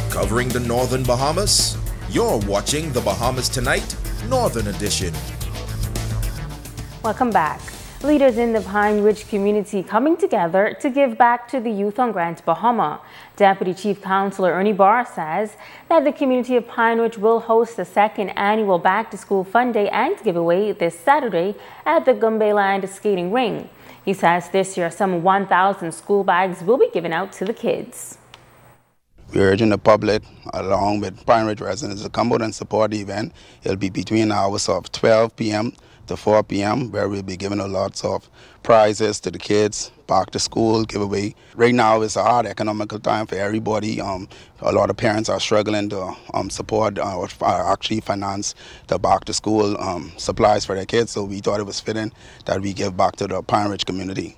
Covering the Northern Bahamas, you're watching the Bahamas Tonight, Northern Edition. Welcome back. Leaders in the Pine Ridge community coming together to give back to the youth on Grand Bahama. Deputy Chief Counselor Ernie Barr says that the community of Pine Ridge will host the second annual Back to School Fun Day and giveaway this Saturday at the Gumbayland Skating Ring. He says this year some 1,000 school bags will be given out to the kids. We're urging the public, along with Pine Ridge residents, to come out and support the event. It'll be between the hours of 12 p.m. to 4 p.m. where we'll be giving lots of prizes to the kids, back to school giveaway. Right now it's a hard economical time for everybody. A lot of parents are struggling to support or actually finance the back to school supplies for their kids, so we thought it was fitting that we give back to the Pine Ridge community.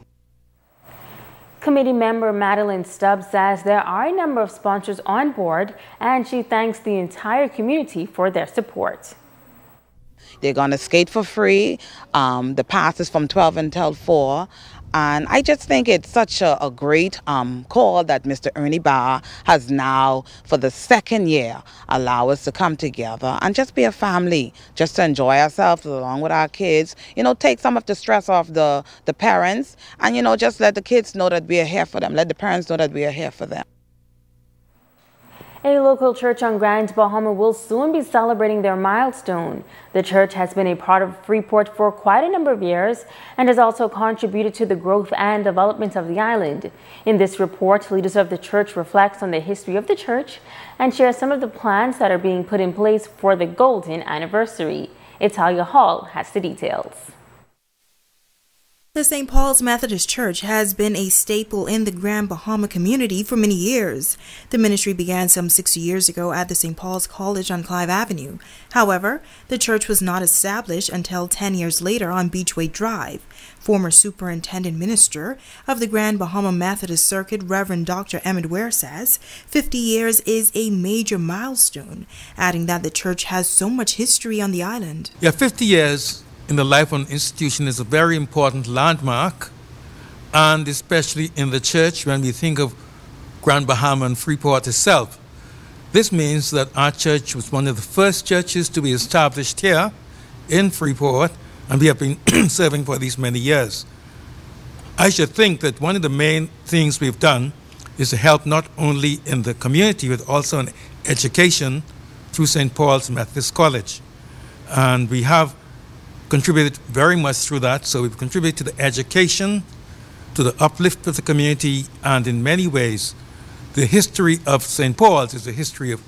Committee member Madeline Stubbs says there are a number of sponsors on board, and she thanks the entire community for their support. They're going to skate for free. The pass is from 12 until 4. And I just think it's such a great call that Mr. Ernie Barr has now, for the second year, allow us to come together and just be a family, just to enjoy ourselves along with our kids, you know, take some of the stress off the parents and, you know, just let the kids know that we are here for them, let the parents know that we are here for them. A local church on Grand Bahama will soon be celebrating their milestone. The church has been a part of Freeport for quite a number of years and has also contributed to the growth and development of the island. In this report, leaders of the church reflect on the history of the church and share some of the plans that are being put in place for the golden anniversary. Italia Hall has the details. The St. Paul's Methodist Church has been a staple in the Grand Bahama community for many years. The ministry began some 60 years ago at the St. Paul's College on Clive Avenue. However, the church was not established until 10 years later on Beachway Drive. Former Superintendent Minister of the Grand Bahama Methodist Circuit, Reverend Dr. Emmett Ware, says 50 years is a major milestone, adding that the church has so much history on the island. Yeah, 50 years in the life of an institution is a very important landmark, and especially in the church when we think of Grand Bahama and Freeport itself. This means that our church was one of the first churches to be established here in Freeport, and we have been serving for these many years. I should think that one of the main things we've done is to help not only in the community but also in education through St. Paul's Methodist College. And we have contributed very much through that. So we've contributed to the education, to the uplift of the community, and in many ways, the history of St. Paul's is the history of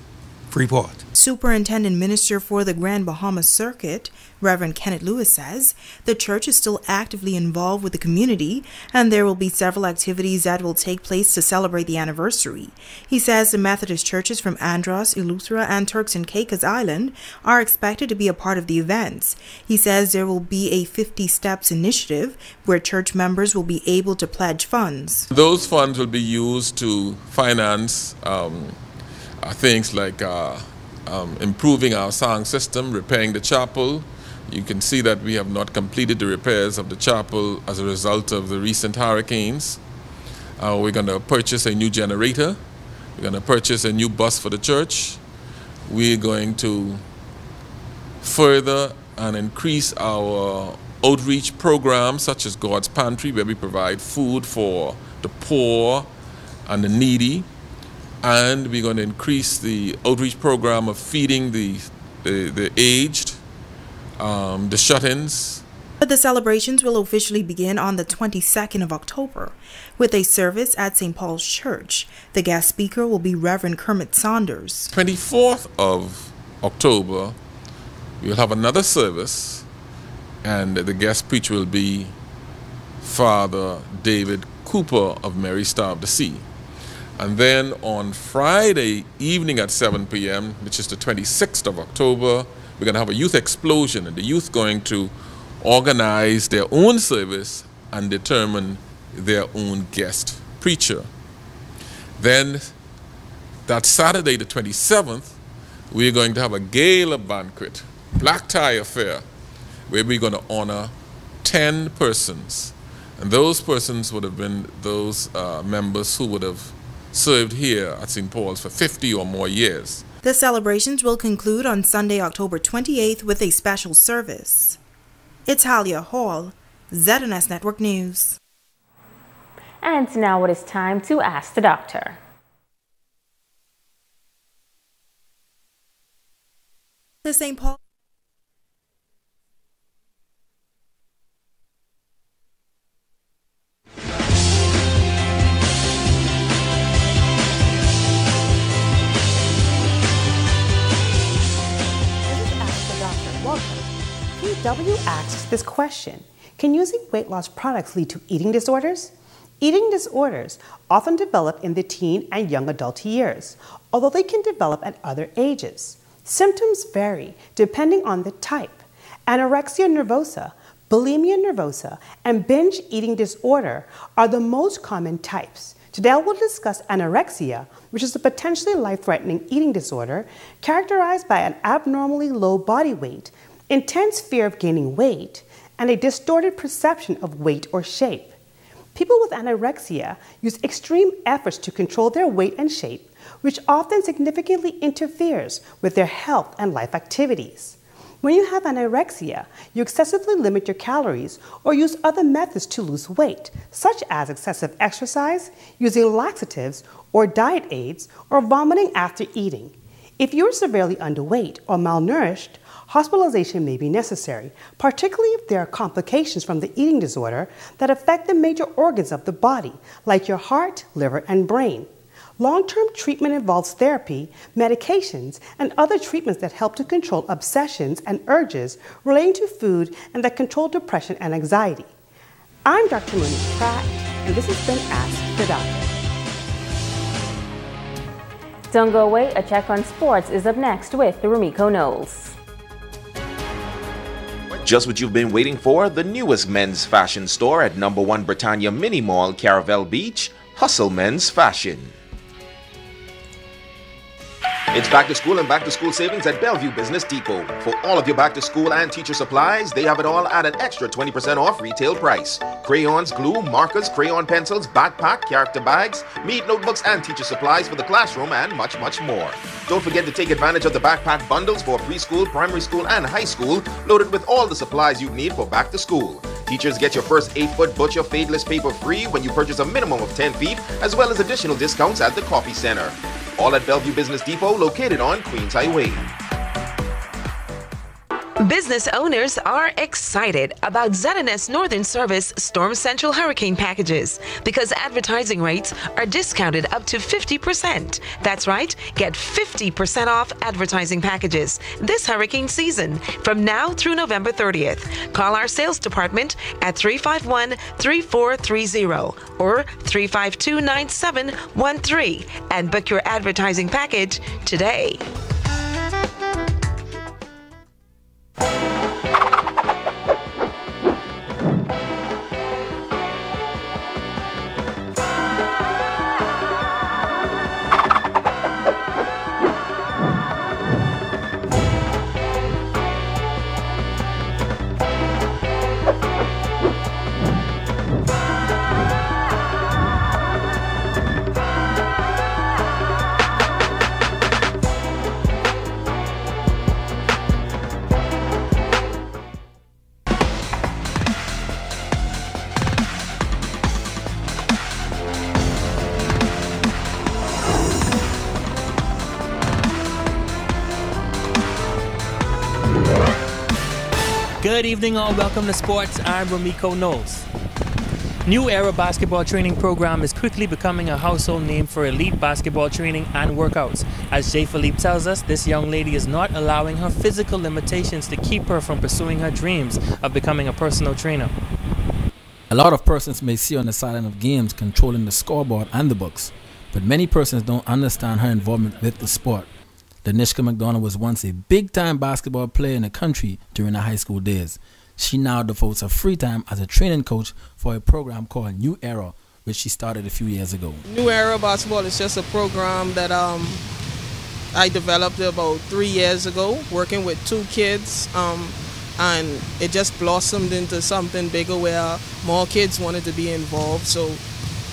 Freeport. Superintendent Minister for the Grand Bahama Circuit, Reverend Kenneth Lewis, says the church is still actively involved with the community and there will be several activities that will take place to celebrate the anniversary. He says the Methodist churches from Andros, Eleuthera, and Turks and Caicos Island are expected to be a part of the events. He says there will be a 50 Steps initiative where church members will be able to pledge funds. Those funds will be used to finance things like improving our sound system, repairing the chapel. You can see that we have not completed the repairs of the chapel as a result of the recent hurricanes. We're going to purchase a new generator. We're going to purchase a new bus for the church. We're going to further and increase our outreach programs such as God's Pantry, where we provide food for the poor and the needy. And we're going to increase the outreach program of feeding the aged, the shut-ins. But the celebrations will officially begin on the 22nd of October with a service at St. Paul's Church. The guest speaker will be Reverend Kermit Saunders. 24th of October, we'll have another service, and the guest preacher will be Father David Cooper of Mary Star of the Sea. And then on Friday evening at 7 p.m., which is the 26th of October, we're going to have a youth explosion, and the youth going to organize their own service and determine their own guest preacher. Then that Saturday, the 27th, we're going to have a gala banquet, black tie affair, where we're going to honor 10 persons And those persons would have been those members who would have served here at St. Paul's for 50 or more years. The celebrations will conclude on Sunday, October 28th with a special service. It's Halia Hall, ZNS Network News. And now it is time to ask the doctor. The St. Paul W asks this question: can using weight loss products lead to eating disorders? Eating disorders often develop in the teen and young adult years, although they can develop at other ages. Symptoms vary depending on the type. Anorexia nervosa, bulimia nervosa, and binge eating disorder are the most common types. Today we'll discuss anorexia, which is a potentially life-threatening eating disorder characterized by an abnormally low body weight, intense fear of gaining weight, and a distorted perception of weight or shape. People with anorexia use extreme efforts to control their weight and shape, which often significantly interferes with their health and life activities. When you have anorexia, you excessively limit your calories or use other methods to lose weight, such as excessive exercise, using laxatives or diet aids, or vomiting after eating. If you are severely underweight or malnourished, hospitalization may be necessary, particularly if there are complications from the eating disorder that affect the major organs of the body, like your heart, liver, and brain. Long-term treatment involves therapy, medications, and other treatments that help to control obsessions and urges relating to food and that control depression and anxiety. I'm Dr. Monique Pratt, and this has been Ask the Doctor. Don't go away, a check on sports is up next with Rumiko Knowles. Just what you've been waiting for, the newest men's fashion store at No. 1 Britannia Mini Mall, Caravel Beach, Hustle Men's Fashion. It's back to school and back to school savings at Bellevue Business Depot. For all of your back to school and teacher supplies, they have it all at an extra 20% off retail price. Crayons, glue, markers, crayon pencils, backpack, character bags, meat notebooks, and teacher supplies for the classroom, and much, much more. Don't forget to take advantage of the backpack bundles for preschool, primary school, and high school, loaded with all the supplies you need for back to school. Teachers get your first 8-foot Butcher Fadeless paper free when you purchase a minimum of 10 feet, as well as additional discounts at the Coffee Center. All at Bellevue Business Depot, located on Queens Highway. Business owners are excited about ZNS Northern Service Storm Central Hurricane packages because advertising rates are discounted up to 50%. That's right, get 50% off advertising packages this hurricane season from now through November 30th. Call our sales department at 351-3430 or 352-9713 and book your advertising package today. Good evening all, welcome to sports. I'm Rumiko Knowles. New Era basketball training program is quickly becoming a household name for elite basketball training and workouts. As Jay Philippe tells us, this young lady is not allowing her physical limitations to keep her from pursuing her dreams of becoming a personal trainer. A lot of persons may see on the sideline of games controlling the scoreboard and the books, but many persons don't understand her involvement with the sport. Danishka McDonald was once a big-time basketball player in the country during her high school days. She now devotes her free time as a training coach for a program called New Era, which she started a few years ago. New Era Basketball is just a program that I developed about 3 years ago, working with 2 kids and it just blossomed into something bigger where more kids wanted to be involved. So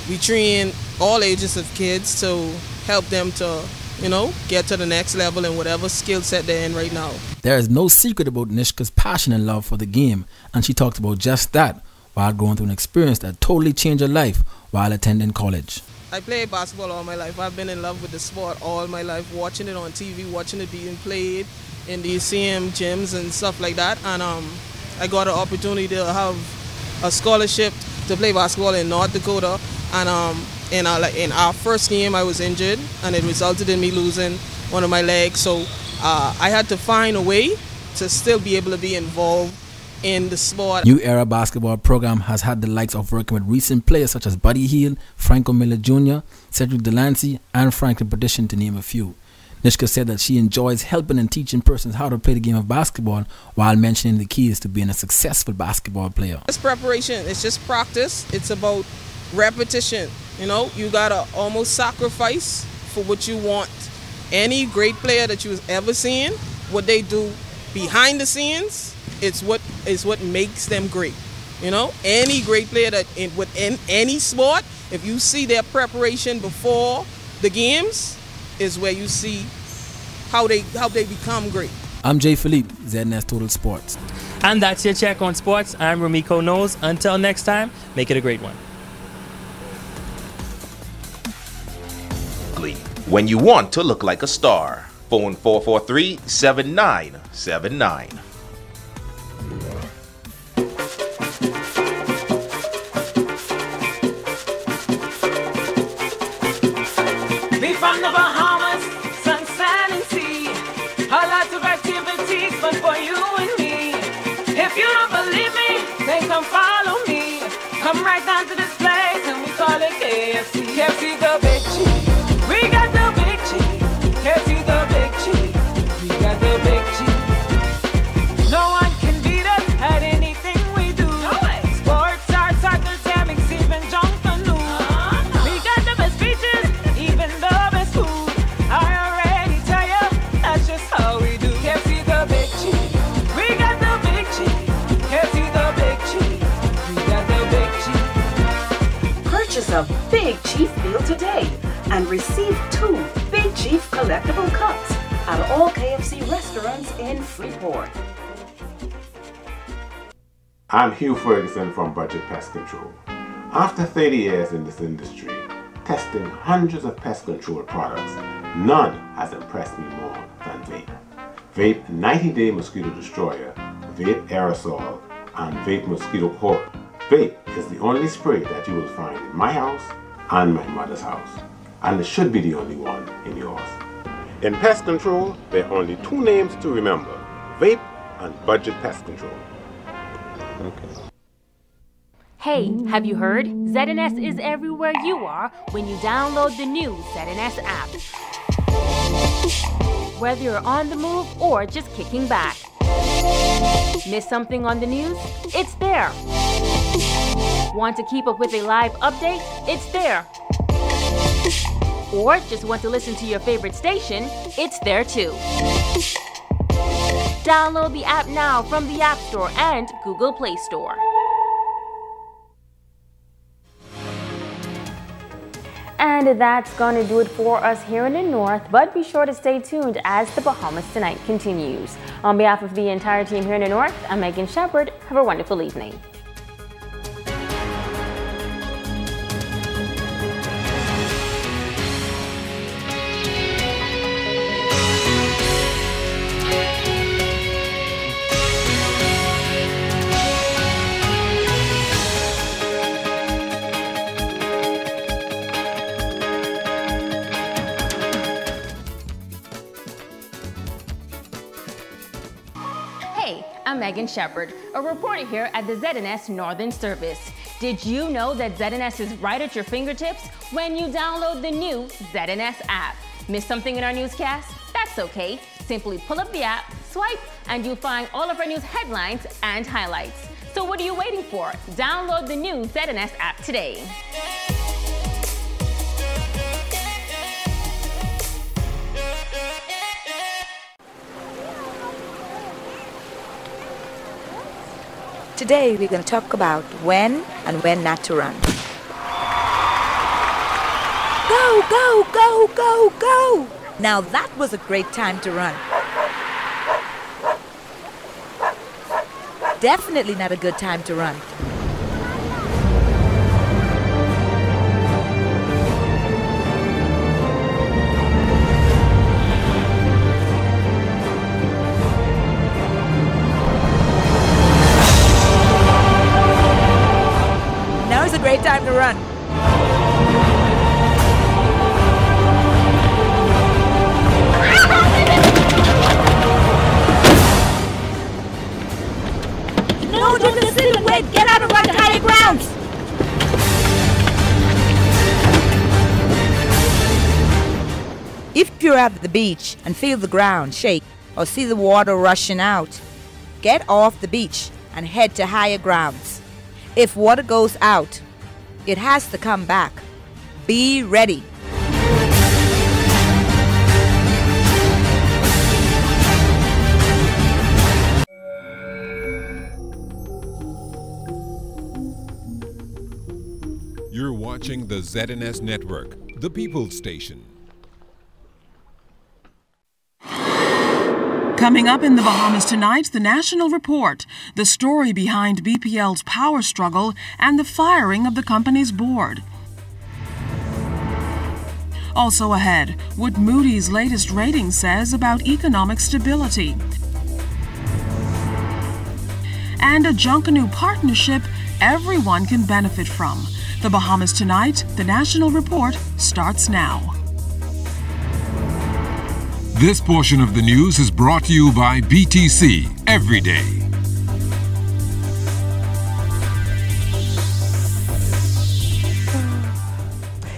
we train all ages of kids to help them to, get to the next level in whatever skill set they're in right now. There is no secret about Nishka's passion and love for the game, and she talked about just that while going through an experience that totally changed her life while attending college. I played basketball all my life. I've been in love with the sport all my life, watching it on TV, watching it being played in these same gyms and stuff like that. And I got an opportunity to have a scholarship to play basketball in North Dakota. And in our first game, I was injured, and it resulted in me losing one of my legs. So I had to find a way to still be able to be involved in the sport. New Era basketball program has had the likes of working with recent players such as Buddy Hield, Franco Miller Jr., Cedric Delancey, and Franklin Petition, to name a few. Nishka said that she enjoys helping and teaching persons how to play the game of basketball while mentioning the keys to being a successful basketball player. It's preparation. It's just practice. It's about repetition. You gotta almost sacrifice for what you want. Any great player that you've ever seen, what they do behind the scenes, it's what makes them great. Any great player that within any sport, if you see their preparation before the games, is where you see how they become great. I'm Jay Philippe, ZNS Total Sports. And that's your check on sports. I'm Romiko Knowles. Until next time, make it a great one. When you want to look like a star, phone 443-7979. We from the Bahamas, sun, sand, and sea. A lot of activities, but for you and me. If you don't believe me, then come follow me. Come right down to this place, and we call it KFC. KFC the Big Cheese. We got the Big Cheese. KFC the Big Cheese. We got the Big Cheese. No one can beat us at anything we do. Sports, arts, academics, even Junkanoo. We got the best features, even the best food. I already tell you, that's just how we do. KFC the Big Cheese. We got the Big Cheese. KFC the Big Cheese. We got the Big Cheese. Purchase a Big Chief meal today and receive 2 Big Chief collectible cups at all KFC restaurants in Freeport. I'm Hugh Ferguson from Budget Pest Control. After 30 years in this industry, testing hundreds of pest control products, none has impressed me more than Vape. Vape 90-Day Mosquito Destroyer, Vape Aerosol, and Vape Mosquito Coil. Vape is the only spray that you will find in my house and my mother's house, and it should be the only one in yours. In pest control, there are only 2 names to remember: Vape and Budget Pest Control. Okay. Hey, have you heard? ZNS is everywhere you are when you download the new ZNS app. Whether you're on the move or just kicking back. Miss something on the news? It's there. Want to keep up with a live update? It's there. Or just want to listen to your favorite station? It's there too. Download the app now from the App Store and Google Play Store. And that's going to do it for us here in the North, but be sure to stay tuned as the Bahamas Tonight continues. On behalf of the entire team here in the North, I'm Megan Shepard. Have a wonderful evening. I'm Megan Shepard, a reporter here at the ZNS Northern Service. Did you know that ZNS is right at your fingertips when you download the new ZNS app? Miss something in our newscast? That's okay. Simply pull up the app, swipe, and you'll find all of our news headlines and highlights. So what are you waiting for? Download the new ZNS app today. Today we're going to talk about when and when not to run. Go, go, go, go, go! Now that was a great time to run. Definitely not a good time to run. Now is a great time to run. No, just sit and wait. Get out and run to higher grounds. If you're at the beach and feel the ground shake or see the water rushing out, get off the beach and head to higher grounds. If water goes out, it has to come back. Be ready. You're watching the ZNS Network, the People's Station. Coming up in the Bahamas tonight, the National Report, the story behind BPL's power struggle and the firing of the company's board. Also ahead, what Moody's latest rating says about economic stability. And a Junkanoo partnership everyone can benefit from. The Bahamas tonight, the National Report starts now. This portion of the news is brought to you by BTC Every Day.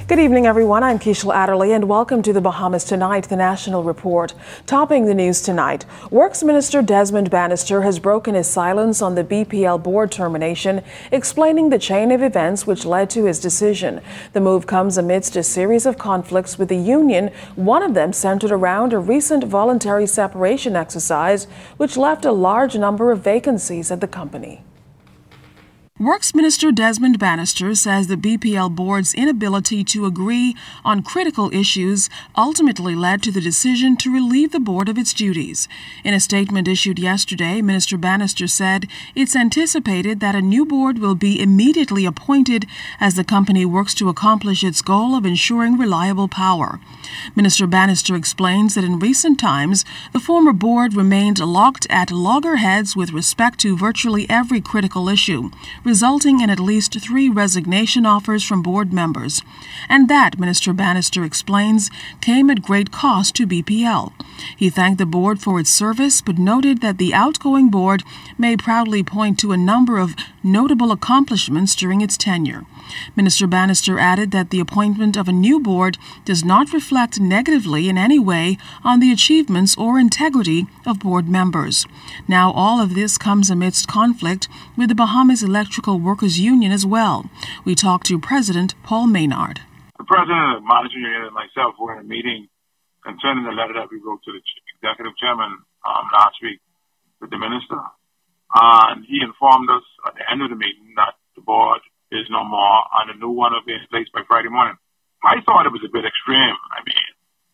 Good evening, everyone. I'm Keishla Adderley, and welcome to the Bahamas Tonight, the National Report. Topping the news tonight, Works Minister Desmond Bannister has broken his silence on the BPL board termination, explaining the chain of events which led to his decision. The move comes amidst a series of conflicts with the union, one of them centered around a recent voluntary separation exercise, which left a large number of vacancies at the company. Works Minister Desmond Bannister says the BPL board's inability to agree on critical issues ultimately led to the decision to relieve the board of its duties. In a statement issued yesterday, Minister Bannister said it's anticipated that a new board will be immediately appointed as the company works to accomplish its goal of ensuring reliable power. Minister Bannister explains that in recent times, the former board remained locked at loggerheads with respect to virtually every critical issue, resulting in at least 3 resignation offers from board members. And that, Minister Bannister explains, came at great cost to BPL. He thanked the board for its service, but noted that the outgoing board may proudly point to a number of notable accomplishments during its tenure. Minister Bannister added that the appointment of a new board does not reflect negatively in any way on the achievements or integrity of board members. Now, all of this comes amidst conflict with the Bahamas Electrical Workers Union as well. We talked to President Paul Maynard. The president of the management union and myself were in a meeting concerning the letter that we wrote to the executive chairman last week with the minister. And he informed us at the end of the meeting that the board is no more and a new one will be in place by Friday morning. I thought it was a bit extreme.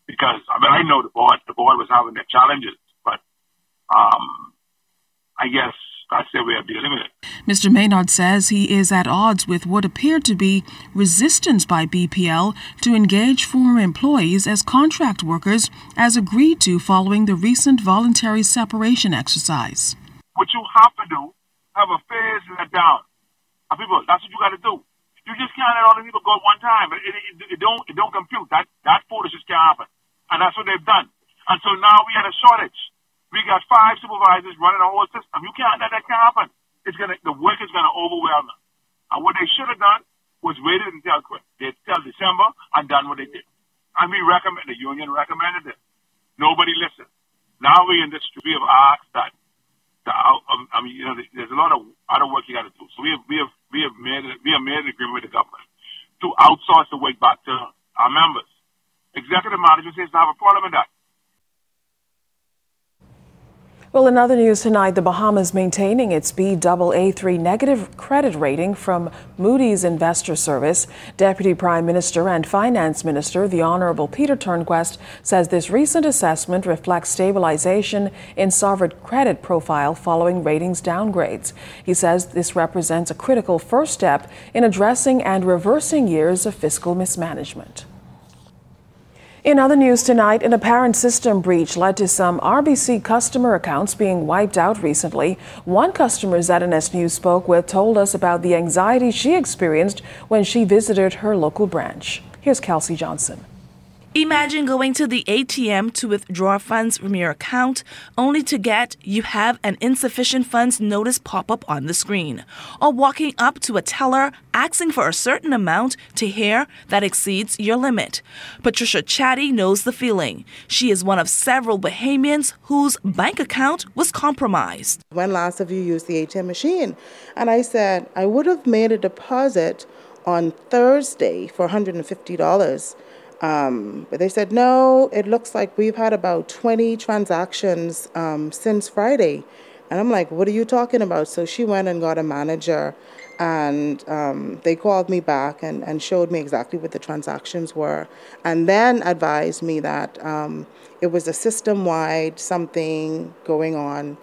Because I know the board was having their challenges, but I guess that's their way of dealing with it. Mr. Maynard says he is at odds with what appeared to be resistance by BPL to engage former employees as contract workers, as agreed to following the recent voluntary separation exercise. What you have to do, have a phase let down. People, that's what you got to do. You just can't let all the people go at one time. It don't compute. That foolishness can't happen. And that's what they've done. And so now we had a shortage. We got 5 supervisors running the whole system. You can't let that happen. The work is gonna overwhelm them. And what they should have done was waited until December and done what they did. And the union recommended it. Nobody listened. Now we in this, we have asked that. There's a lot of other work you got to do. So we have made an agreement with the government to outsource the work back to our members. Executive management says to have a problem with that. Well, in other news tonight, the Bahamas maintaining its Baa3 negative credit rating from Moody's Investor Service. Deputy Prime Minister and Finance Minister, the Honorable Peter Turnquest, says this recent assessment reflects stabilization in sovereign credit profile following ratings downgrades. He says this represents a critical first step in addressing and reversing years of fiscal mismanagement. In other news tonight, an apparent system breach led to some RBC customer accounts being wiped out recently. One customer ZNS News spoke with told us about the anxiety she experienced when she visited her local branch. Here's Kelsey Johnson. Imagine going to the ATM to withdraw funds from your account only to get "you have an insufficient funds" notice pop up on the screen, or walking up to a teller asking for a certain amount to hear that exceeds your limit. Patricia Chatty knows the feeling. She is one of several Bahamians whose bank account was compromised. When last have you used the ATM machine? And I said, I would have made a deposit on Thursday for $150. But they said, no, it looks like we've had about 20 transactions since Friday. And I'm like, what are you talking about? So she went and got a manager, and they called me back and showed me exactly what the transactions were, and then advised me that it was a system-wide something going on.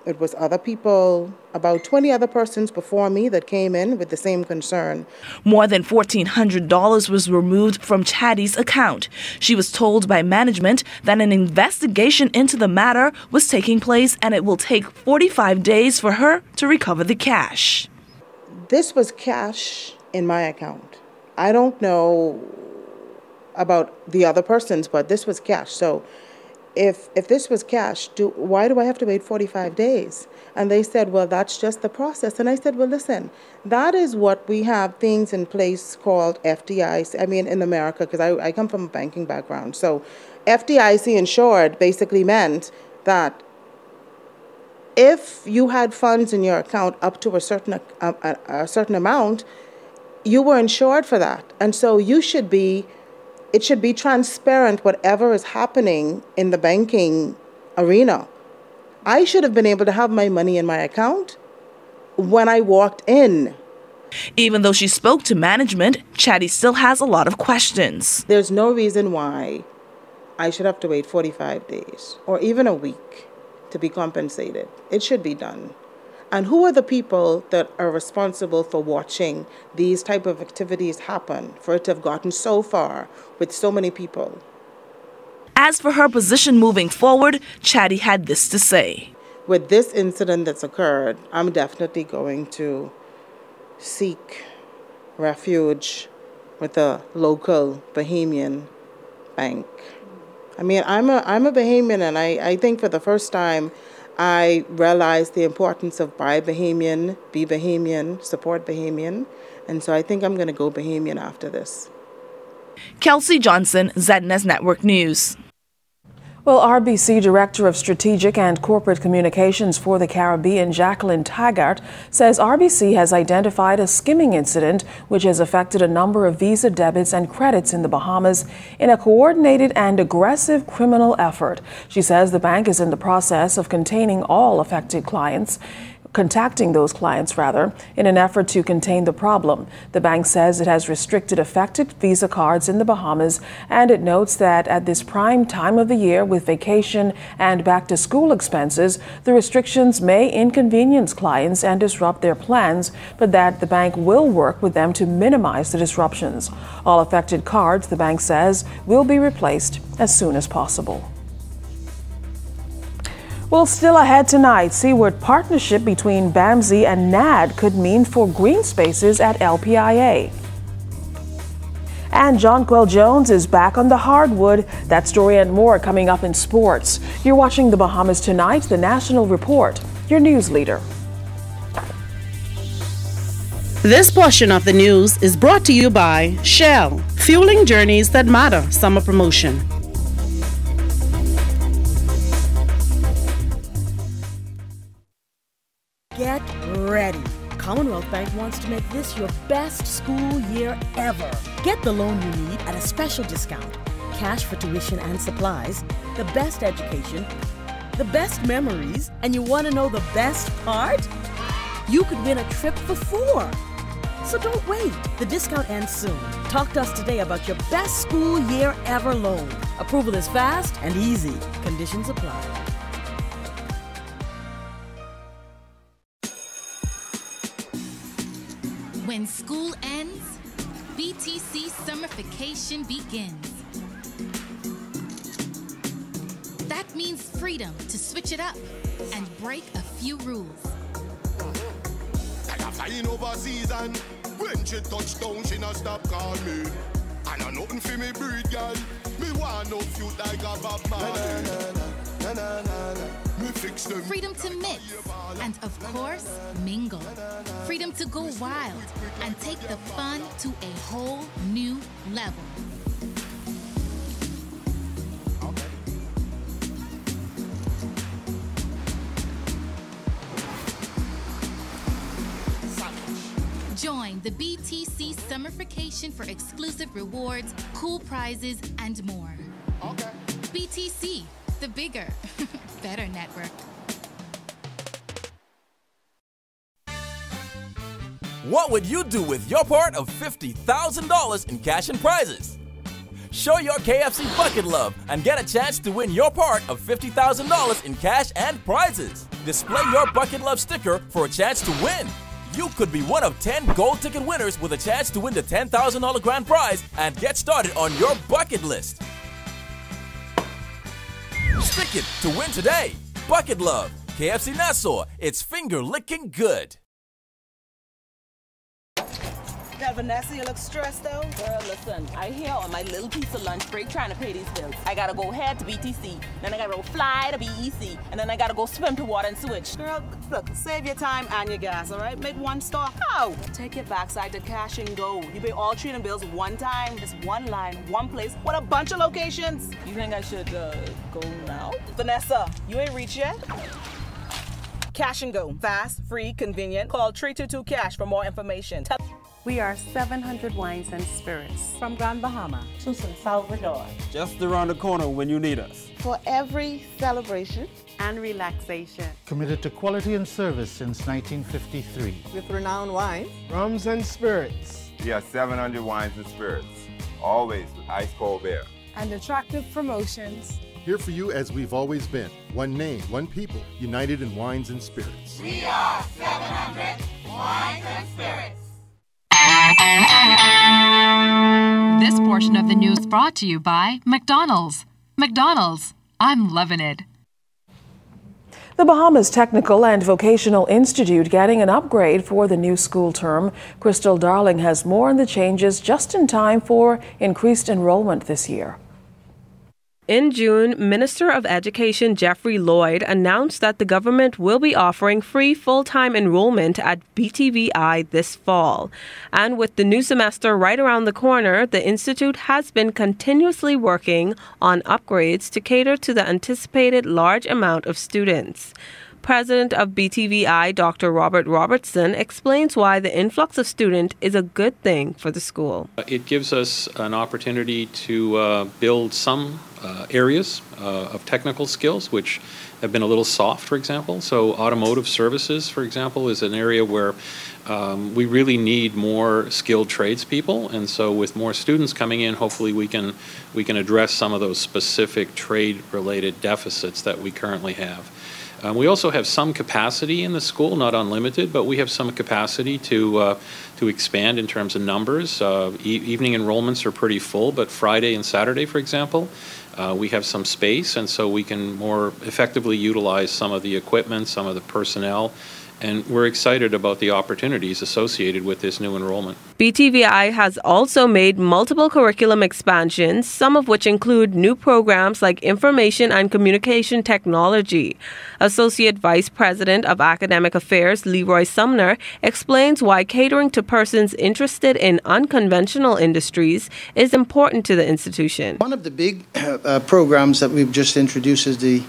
It was other people, about 20 other persons before me that came in with the same concern. More than $1,400 was removed from Chatty's account. She was told by management that an investigation into the matter was taking place and it will take 45 days for her to recover the cash. This was cash in my account. I don't know about the other persons, but this was cash. So if this was cash, why do I have to wait 45 days? And they said, well, that's just the process. And I said, well, listen, that is what we have things in place called FDIC. I mean, in America, because I come from a banking background. So FDIC insured basically meant that if you had funds in your account up to a certain amount, you were insured for that. And so it should be transparent whatever is happening in the banking arena. I should have been able to have my money in my account when I walked in. Even though she spoke to management, Chatty still has a lot of questions. There's no reason why I should have to wait 45 days or even a week to be compensated. It should be done. And who are the people that are responsible for watching these type of activities happen, for it to have gotten so far with so many people? As for her position moving forward, Chatty had this to say. With this incident that's occurred, I'm definitely going to seek refuge with a local Bahamian bank. I mean, I'm a Bahamian, and I think for the first time, I realized the importance of buy Bahamian, be Bahamian, support Bahamian. And so I think I'm going to go Bahamian after this. Kelsey Johnson, ZNS Network News. Well, RBC Director of Strategic and Corporate Communications for the Caribbean, Jacqueline Taggart, says RBC has identified a skimming incident which has affected a number of Visa debits and credits in the Bahamas in a coordinated and aggressive criminal effort. She says the bank is in the process of contacting those clients in an effort to contain the problem. The bank says it has restricted affected Visa cards in the Bahamas, and it notes that at this prime time of the year with vacation and back-to-school expenses, the restrictions may inconvenience clients and disrupt their plans, but that the bank will work with them to minimize the disruptions. All affected cards, the bank says, will be replaced as soon as possible. Well, still ahead tonight, see what partnership between BAMSI and NAD could mean for green spaces at LPIA. And Jonquel Jones is back on the hardwood. That story and more coming up in sports. You're watching The Bahamas Tonight, the National Report, your news leader. This portion of the news is brought to you by Shell, fueling journeys that matter, summer promotion. Get ready. Commonwealth Bank wants to make this your best school year ever. Get the loan you need at a special discount. Cash for tuition and supplies, the best education, the best memories, and you want to know the best part? You could win a trip for 4. So don't wait. The discount ends soon. Talk to us today about your best school year ever loan. Approval is fast and easy. Conditions apply. When school ends, BTC summer vacation begins. That means freedom to switch it up and break a few rules. Flying overseas and when she touch down, she not stop call me. And I nothing for me breed, girl. Me want no cute like a Bob Marley. Me fix them. Freedom to mix and, of course, mingle. Freedom to go wild and take the fun to a whole new level. Join the BTC Summer Vacation for exclusive rewards, cool prizes, and more. Okay. BTC, the bigger, better network. What would you do with your part of $50,000 in cash and prizes? Show your KFC bucket love and get a chance to win your part of $50,000 in cash and prizes. Display your bucket love sticker for a chance to win. You could be one of 10 gold ticket winners with a chance to win the $10,000 grand prize and get started on your bucket list. Stick it to win today. Bucket Love, KFC Nassau, it's finger-licking good. Now, Vanessa, you look stressed though. Girl, listen, I here on my little piece of lunch break trying to pay these bills. I gotta go head to BTC, then I gotta go fly to BEC, and then I gotta go swim to water and sewage. Girl, look, save your time and your gas, all right? Make one stop. How? Take your backside to Cash and Go. You pay all 3 bills one time. It's one line, one place, with a bunch of locations. You think I should go now? Vanessa, you ain't reached yet? Cash and Go. Fast, free, convenient. Call 322-CASH for more information. We are 700 Wines and Spirits. From Grand Bahama to San Salvador. Just around the corner when you need us. For every celebration and relaxation. Committed to quality and service since 1953. With renowned wines, rums and spirits. We are 700 Wines and Spirits. Always with ice cold beer. And attractive promotions. Here for you as we've always been. One name, one people, united in wines and spirits. We are 700 Wines and Spirits. This portion of the news brought to you by McDonald's. McDonald's, I'm loving it. The Bahamas Technical and Vocational Institute getting an upgrade for the new school term. Crystal Darling has more on the changes just in time for increased enrollment this year. In June, Minister of Education Jeffrey Lloyd announced that the government will be offering free full-time enrollment at BTVI this fall. And with the new semester right around the corner, the institute has been continuously working on upgrades to cater to the anticipated large amount of students. President of BTVI, Dr. Robert Robertson, explains why the influx of students is a good thing for the school. It gives us an opportunity to build some areas of technical skills which have been a little soft, for example. So automotive services, for example, is an area where we really need more skilled tradespeople. And so with more students coming in, hopefully we can address some of those specific trade-related deficits that we currently have. We also have some capacity in the school, not unlimited, but we have some capacity to expand in terms of numbers. Evening enrollments are pretty full, but Friday and Saturday, for example, we have some space, and so we can more effectively utilize some of the equipment, some of the personnel, and we're excited about the opportunities associated with this new enrollment. BTVI has also made multiple curriculum expansions, some of which include new programs like Information and Communication Technology. Associate Vice President of Academic Affairs Leroy Sumner explains why catering to persons interested in unconventional industries is important to the institution. One of the big programs that we've just introduced is the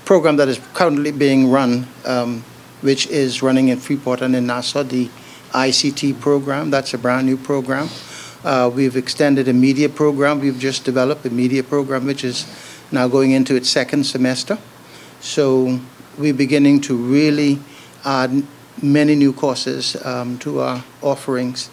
program that is currently being run, which is running in Freeport and in Nassau, the ICT program. That's a brand new program. We've extended a media program. We've just developed a media program which is now going into its second semester. So we're beginning to really add many new courses to our offerings.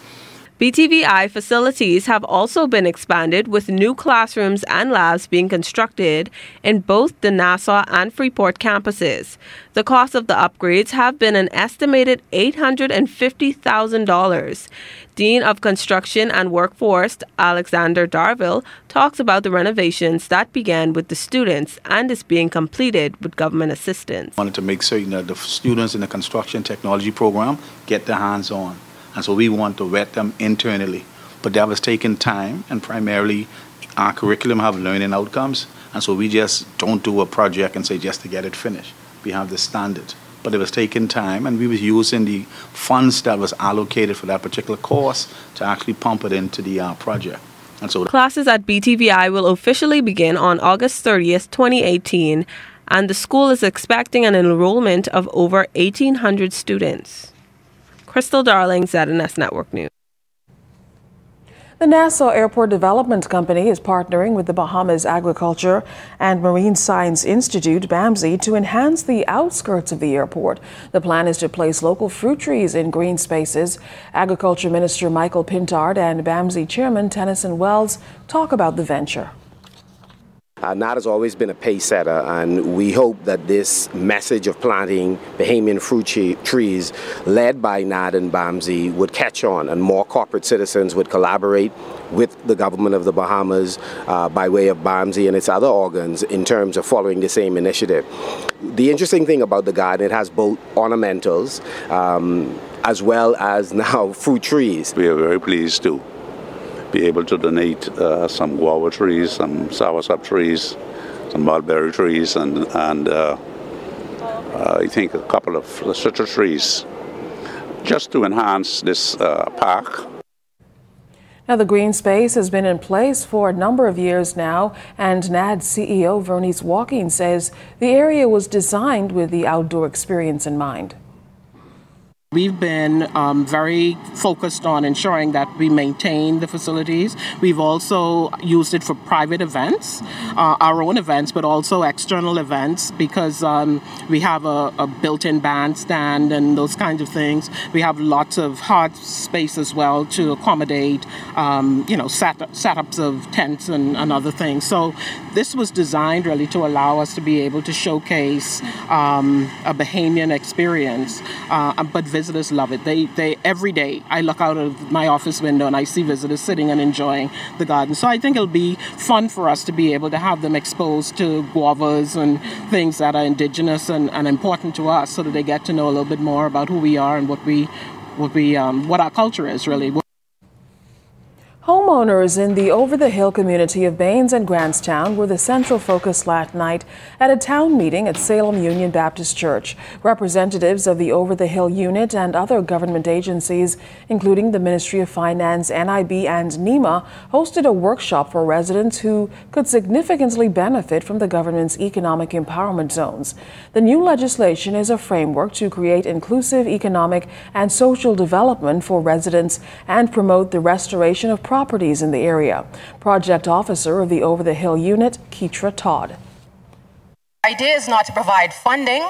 BTVI facilities have also been expanded with new classrooms and labs being constructed in both the Nassau and Freeport campuses. The cost of the upgrades have been an estimated $850,000. Dean of Construction and Workforce, Alexander Darville, talks about the renovations that began with the students and is being completed with government assistance. I wanted to make certain that the students in the construction technology program get their hands on. And so we want to vet them internally. But that was taking time, and primarily our curriculum have learning outcomes. And so we just don't do a project and say just to get it finished. We have the standard. But it was taking time, and we was using the funds that was allocated for that particular course to actually pump it into the project. And so classes at BTVI will officially begin on August 30th, 2018, and the school is expecting an enrollment of over 1,800 students. Crystal Darling, ZNS Network News. The Nassau Airport Development Company is partnering with the Bahamas Agriculture and Marine Science Institute, BAMSI, to enhance the outskirts of the airport. The plan is to place local fruit trees in green spaces. Agriculture Minister Michael Pintard and BAMSI Chairman Tennyson Wells talk about the venture. NAD has always been a pace setter, and we hope that this message of planting Bahamian fruit trees led by NAD and BAMSI would catch on, and more corporate citizens would collaborate with the government of the Bahamas by way of BAMSI and its other organs in terms of following the same initiative. The interesting thing about the garden, it has both ornamentals as well as now fruit trees. We are very pleased to be able to donate some guava trees, some soursop trees, some mulberry trees, and I think a couple of citrus trees, just to enhance this park. Now, the green space has been in place for a number of years now, and NAD CEO Vernice Walking says the area was designed with the outdoor experience in mind. We've been very focused on ensuring that we maintain the facilities. We've also used it for private events, our own events, but also external events, because we have a built-in bandstand and those kinds of things. We have lots of hard space as well to accommodate, setups of tents and other things. So this was designed really to allow us to be able to showcase a Bahamian experience, but visitors love it. They every day I look out of my office window and I see visitors sitting and enjoying the garden. So I think it'll be fun for us to be able to have them exposed to guavas and things that are indigenous and important to us, so that they get to know a little bit more about who we are and what our culture is really. Homeowners in the over-the-hill community of Baines and Grantstown were the central focus last night at a town meeting at Salem Union Baptist Church. Representatives of the over-the-hill unit and other government agencies, including the Ministry of Finance, NIB, and NEMA, hosted a workshop for residents who could significantly benefit from the government's economic empowerment zones. The new legislation is a framework to create inclusive economic and social development for residents and promote the restoration of properties in the area. Project Officer of the Over the Hill Unit, Keitra Todd. The idea is not to provide funding,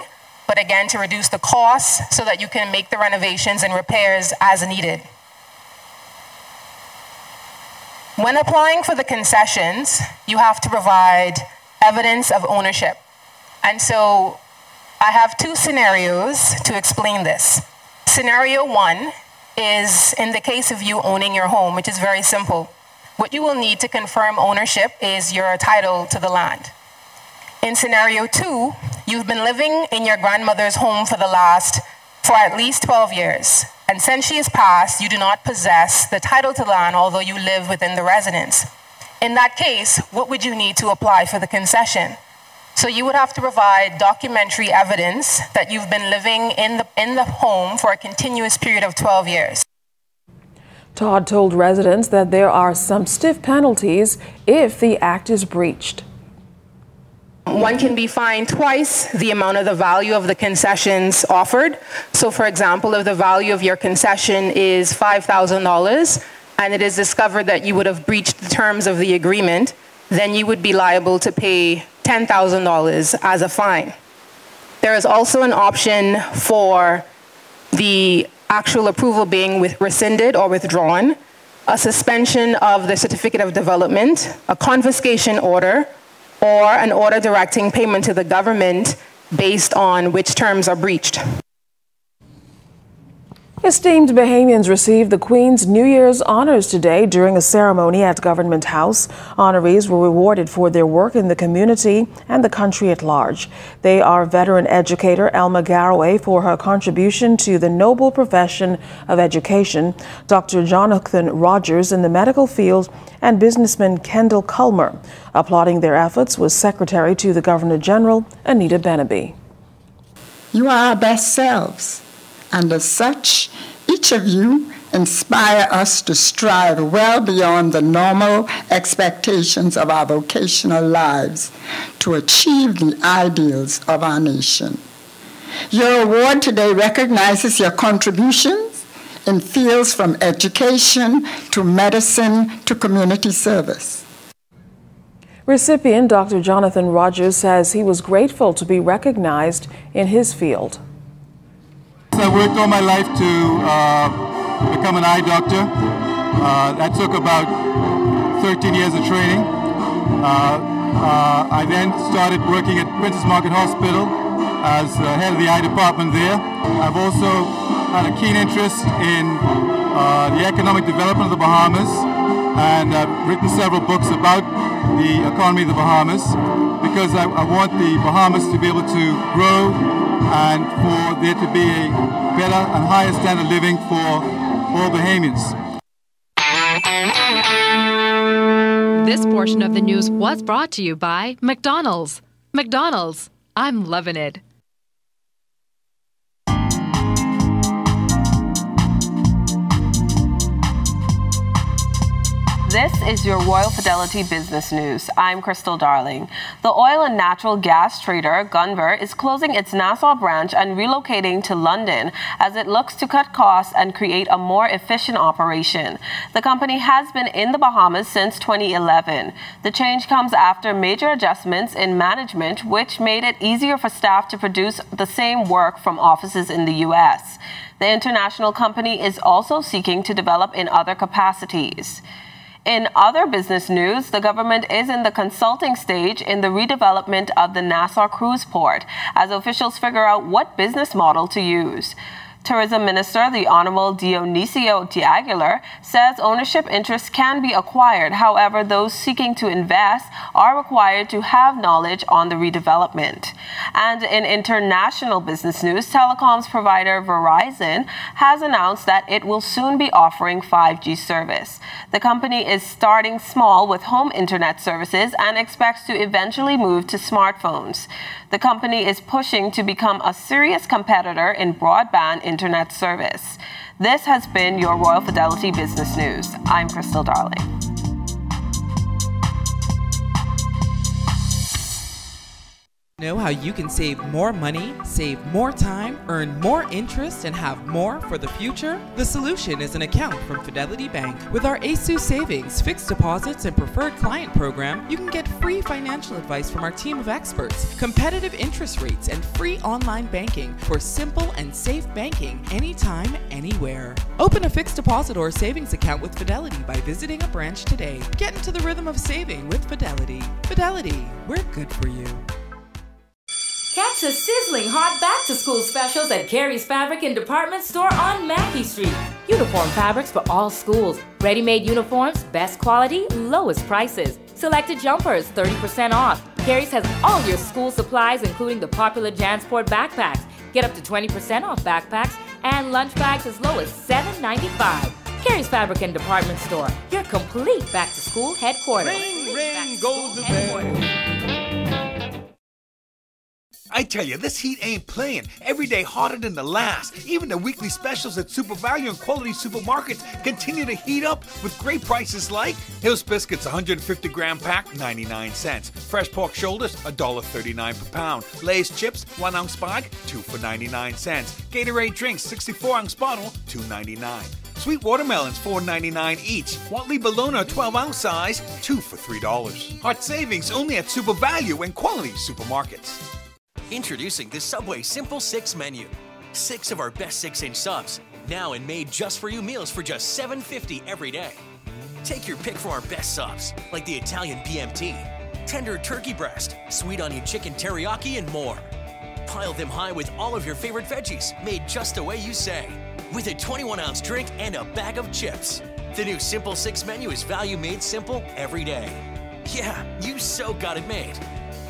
but again to reduce the costs so that you can make the renovations and repairs as needed. When applying for the concessions, you have to provide evidence of ownership. And so I have two scenarios to explain this. Scenario one is in the case of you owning your home, which is very simple. What you will need to confirm ownership is your title to the land. In scenario two, you've been living in your grandmother's home for at least 12 years. And since she has passed, you do not possess the title to the land, although you live within the residence. In that case, what would you need to apply for the concession? So you would have to provide documentary evidence that you've been living in the home for a continuous period of 12 years. Todd told residents that there are some stiff penalties if the act is breached. One can be fined twice the amount of the value of the concessions offered. So for example, if the value of your concession is $5,000 and it is discovered that you would have breached the terms of the agreement, then you would be liable to pay $10,000 as a fine. There is also an option for the actual approval being rescinded or withdrawn, a suspension of the certificate of development, a confiscation order, or an order directing payment to the government based on which terms are breached. Esteemed Bahamians received the Queen's New Year's honors today during a ceremony at Government House. Honorees were rewarded for their work in the community and the country at large. They are veteran educator Elma Garraway for her contribution to the noble profession of education, Dr. Jonathan Rogers in the medical field, and businessman Kendall Culmer. Applauding their efforts was Secretary to the Governor General, Anita Benaby. You are our best selves. And as such, each of you inspire us to strive well beyond the normal expectations of our vocational lives to achieve the ideals of our nation. Your award today recognizes your contributions in fields from education to medicine to community service. Recipient Dr. Jonathan Rogers says he was grateful to be recognized in his field. I worked all my life to become an eye doctor. That took about 13 years of training. I then started working at Princess Margaret Hospital as head of the eye department there. I've also had a keen interest in the economic development of the Bahamas, and I've written several books about the economy of the Bahamas because I want the Bahamas to be able to grow and for there to be a better and higher standard of living for all Bahamians. This portion of the news was brought to you by McDonald's. McDonald's, I'm loving it. This is your Royal Fidelity Business News. I'm Crystal Darling. The oil and natural gas trader Gunvor is closing its Nassau branch and relocating to London as it looks to cut costs and create a more efficient operation. The company has been in the Bahamas since 2011. The change comes after major adjustments in management, which made it easier for staff to produce the same work from offices in the U.S. The international company is also seeking to develop in other capacities. In other business news, the government is in the consulting stage in the redevelopment of the Nassau cruise port as officials figure out what business model to use. Tourism Minister, the Honorable Dionisio de Aguilar, says ownership interests can be acquired. However, those seeking to invest are required to have knowledge on the redevelopment. And in international business news, telecoms provider Verizon has announced that it will soon be offering 5G service. The company is starting small with home internet services and expects to eventually move to smartphones. The company is pushing to become a serious competitor in broadband internet service. This has been your Royal Fidelity Business News. I'm Crystal Darling. Know how you can save more money, save more time, earn more interest, and have more for the future? The solution is an account from Fidelity Bank. With our ASU Savings, fixed deposits, and preferred client program, you can get free financial advice from our team of experts, competitive interest rates, and free online banking for simple and safe banking anytime, anywhere. Open a fixed deposit or savings account with Fidelity by visiting a branch today. Get into the rhythm of saving with Fidelity. Fidelity, we're good for you. Catch the sizzling hot back-to-school specials at Carey's Fabric and Department Store on Mackey Street. Uniform fabrics for all schools. Ready-made uniforms, best quality, lowest prices. Selected jumpers, 30% off. Carey's has all your school supplies, including the popular JanSport backpacks. Get up to 20% off backpacks and lunch bags as low as $7.95. Carey's Fabric and Department Store, your complete back-to-school headquarters. Ring, ring, goes the bell. I tell you, this heat ain't playing. Every day hotter than the last. Even the weekly specials at Super Value and Quality Supermarkets continue to heat up with great prices like Hill's Biscuits, 150 gram pack, 99 cents. Fresh pork shoulders, $1.39 per pound. Lay's chips, 1 ounce bag, 2 for 99 cents. Gatorade drinks, 64 ounce bottle, $2.99. Sweet watermelons, $4.99 each. Watley Bologna, 12 ounce size, 2 for $3. Hot savings only at Super Value and Quality Supermarkets. Introducing the Subway Simple 6 menu. 6 of our best 6-inch subs, now and made just for you meals for just $7.50 every day. Take your pick from our best subs, like the Italian BMT, tender turkey breast, sweet onion chicken teriyaki, and more. Pile them high with all of your favorite veggies, made just the way you say, with a 21-ounce drink and a bag of chips. The new Simple 6 menu is value made simple every day. Yeah, you so got it made.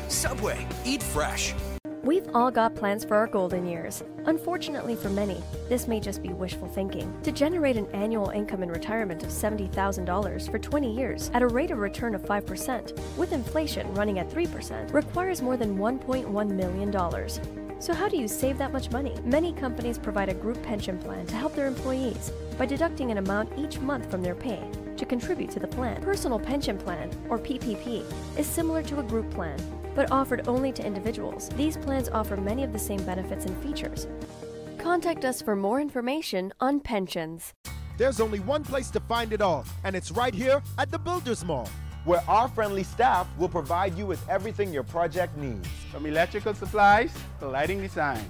Subway, eat fresh. We've all got plans for our golden years. Unfortunately for many, this may just be wishful thinking. To generate an annual income in retirement of $70,000 for 20 years at a rate of return of 5%, with inflation running at 3%, requires more than $1.1 million. So how do you save that much money? Many companies provide a group pension plan to help their employees by deducting an amount each month from their pay to contribute to the plan. Personal Pension Plan, or PPP, is similar to a group plan, but offered only to individuals. These plans offer many of the same benefits and features. Contact us for more information on pensions. There's only one place to find it all, and it's right here at the Builders Mall, where our friendly staff will provide you with everything your project needs. From electrical supplies to lighting design.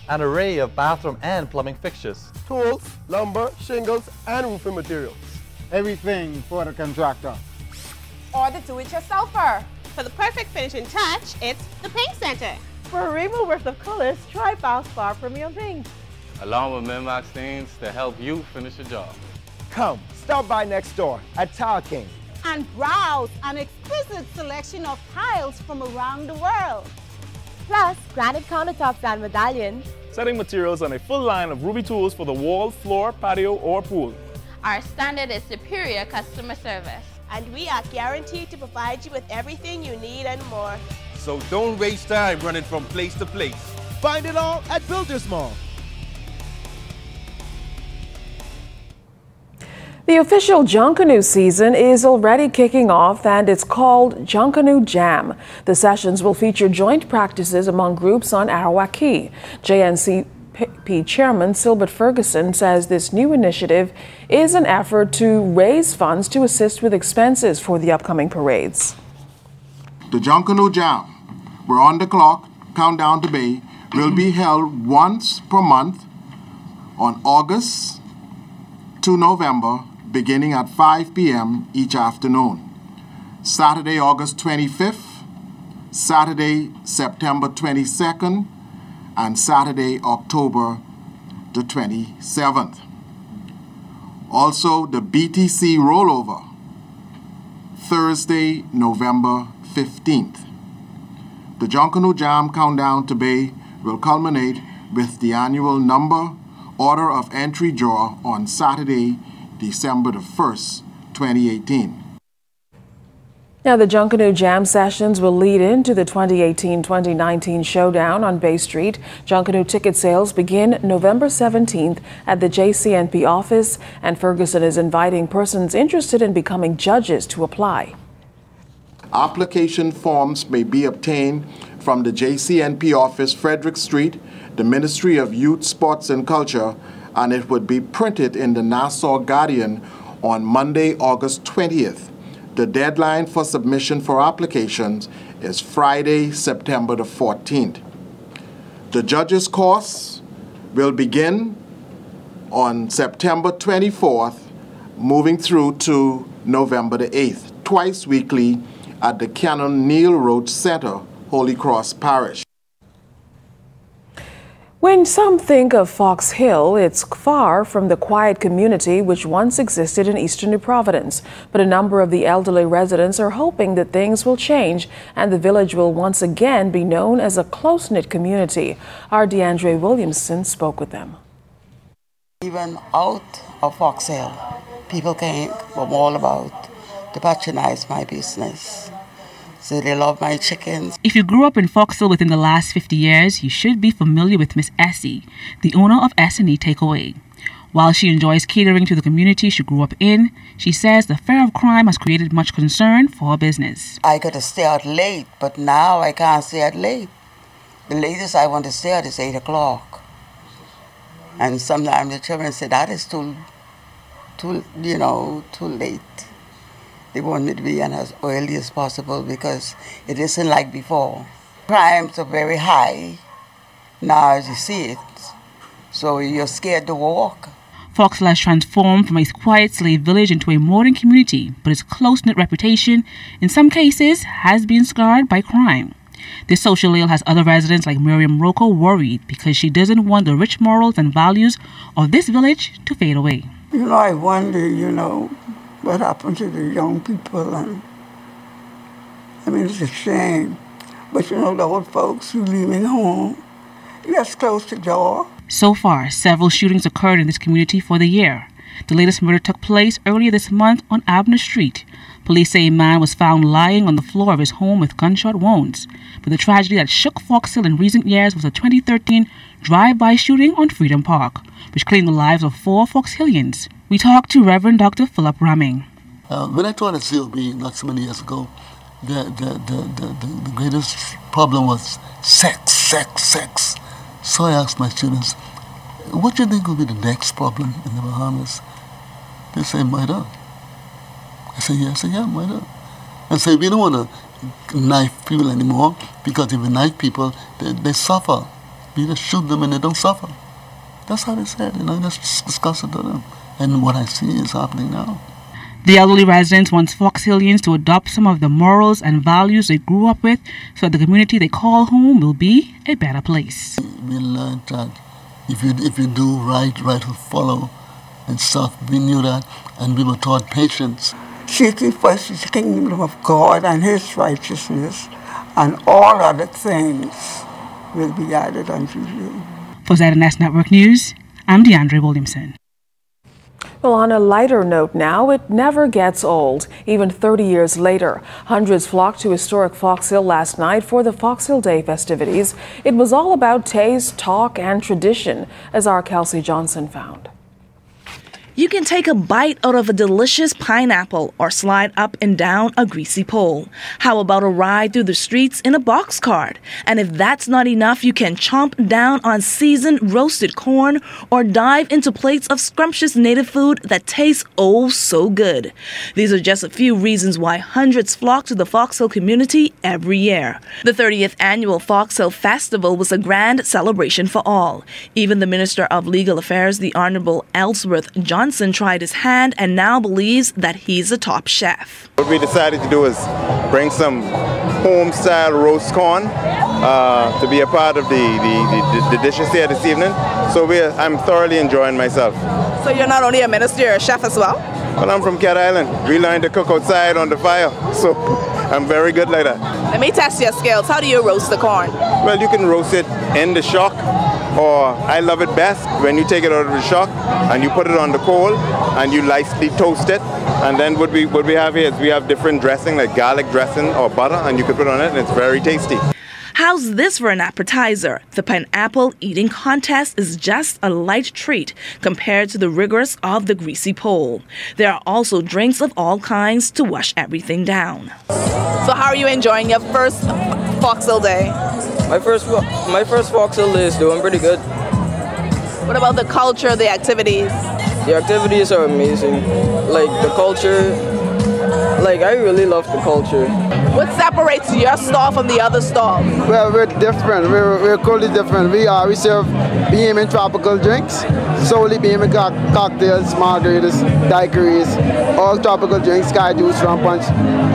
An array of bathroom and plumbing fixtures. Tools, lumber, shingles, and roofing materials. Everything for the contractor. Or the do-it-yourselfer. For the perfect finishing touch, it's the Paint Center. For a rainbow worth of colors, try Valspar Premium Paint. Along with Minmax stains to help you finish the job. Come, stop by next door at Tile King. And browse an exquisite selection of tiles from around the world. Plus, granite countertops and medallions. Setting materials and a full line of Ruby tools for the wall, floor, patio, or pool. Our standard is superior customer service. And we are guaranteed to provide you with everything you need and more. So don't waste time running from place to place. Find it all at Builders Mall. The official Junkanoo season is already kicking off, and it's called Junkanoo Jam. The sessions will feature joint practices among groups on Arawak Key. JNCP Chairman Silbert Ferguson says this new initiative is an effort to raise funds to assist with expenses for the upcoming parades. The Junkanoo Jam, we're on the clock, countdown to Bay, will be held once per month on August to November, beginning at 5 p.m. each afternoon. Saturday, August 25th, Saturday, September 22nd, and Saturday, October the 27th. Also, the BTC rollover, Thursday, November 15th. The Junkanoo Jam Countdown to Bay will culminate with the annual order of entry draw on Saturday, December the 1st, 2018. Now, the Junkanoo Jam sessions will lead into the 2018-2019 showdown on Bay Street. Junkanoo ticket sales begin November 17th at the JCNP office, and Ferguson is inviting persons interested in becoming judges to apply. Application forms may be obtained from the JCNP office, Frederick Street, the Ministry of Youth, Sports and Culture, and it would be printed in the Nassau Guardian on Monday, August 20th. The deadline for submission for applications is Friday, September the 14th. The judges' course will begin on September 24th, moving through to November the 8th, twice weekly at the Canon Neil Roach Center, Holy Cross Parish. When some think of Fox Hill, it's far from the quiet community which once existed in eastern New Providence. But a number of the elderly residents are hoping that things will change and the village will once again be known as a close-knit community. Our DeAndre Williamson spoke with them. Even out of Fox Hill, people came from all about to patronize my business. So they love my chickens. If you grew up in Foxhill within the last 50 years, you should be familiar with Miss Essie, the owner of S&E Takeaway. While she enjoys catering to the community she grew up in, she says the fear of crime has created much concern for her business. I got to stay out late, but now I can't stay out late. The latest I want to stay out is 8 o'clock. And sometimes the children say that is too late. They want me to be in as early as possible because it isn't like before. Crimes are very high now as you see it, so you're scared to walk. Fox Hill has transformed from a quiet slave village into a modern community, but its close-knit reputation, in some cases, has been scarred by crime. This social ill has other residents like Miriam Rocco worried because she doesn't want the rich morals and values of this village to fade away. I wonder, what happened to the young people. And it's a shame. But, the old folks who leaving home, that's close to door. So far, several shootings occurred in this community for the year. The latest murder took place earlier this month on Abner Street. Police say a man was found lying on the floor of his home with gunshot wounds. But the tragedy that shook Fox Hill in recent years was a 2013 drive-by shooting on Freedom Park, which claimed the lives of 4 Fox Hillians. We talked to Reverend Dr. Philip Ramming. When I taught at COB not so many years ago, the greatest problem was sex. So I asked my students, what do you think will be the next problem in the Bahamas? They say murder. I say, yeah, murder. And say, we don't want to knife people anymore, because if we knife people, they suffer. We just shoot them and they don't suffer. That's how they said, just discuss it to them. And what I see is happening now. The elderly residents want Fox Hillians to adopt some of the morals and values they grew up with so that the community they call home will be a better place. We learned that if you do right will follow and stuff. We knew that, and we were taught patience. Seek ye first the kingdom of God and His righteousness, and all other things will be added unto you. For ZNS Network News, I'm DeAndre Williamson. Well, on a lighter note now, it never gets old. Even 30 years later, hundreds flocked to historic Fox Hill last night for the Fox Hill Day festivities. It was all about taste, talk, and tradition, as our Kelsey Johnson found. You can take a bite out of a delicious pineapple or slide up and down a greasy pole. How about a ride through the streets in a box cart? And if that's not enough, you can chomp down on seasoned roasted corn or dive into plates of scrumptious native food that tastes oh so good. These are just a few reasons why hundreds flock to the Fox Hill community every year. The 30th annual Fox Hill Festival was a grand celebration for all. Even the Minister of Legal Affairs, the Honorable Ellsworth Johnson, tried his hand and now believes that he's a top chef. What we decided to do is bring some home-style roast corn to be a part of the dishes here this evening. So I'm thoroughly enjoying myself. So you're not only a minister, you're a chef as well? Well, I'm from Cat Island. We learned to cook outside on the fire, so I'm very good like that. Let me test your skills. How do you roast the corn? Well, you can roast it in the shock, or I love it best when you take it out of the shock and you put it on the coal and you lightly toast it. And then what we have here is we have different dressing, like garlic dressing or butter, and you can put it on it and it's very tasty. How's this for an appetizer? The pineapple eating contest is just a light treat compared to the rigors of the greasy pole. There are also drinks of all kinds to wash everything down. So how are you enjoying your first Fox Hill Day? My first Fox Hill Day is doing pretty good. What about the culture, the activities? The activities are amazing. Like the culture, I really love the culture. What separates your stall from the other stalls? Well, we're different. We're totally different. We serve Bahamian tropical drinks, solely Bahamian cocktails, margaritas, daiquiris, all tropical drinks, sky juice, rum punch,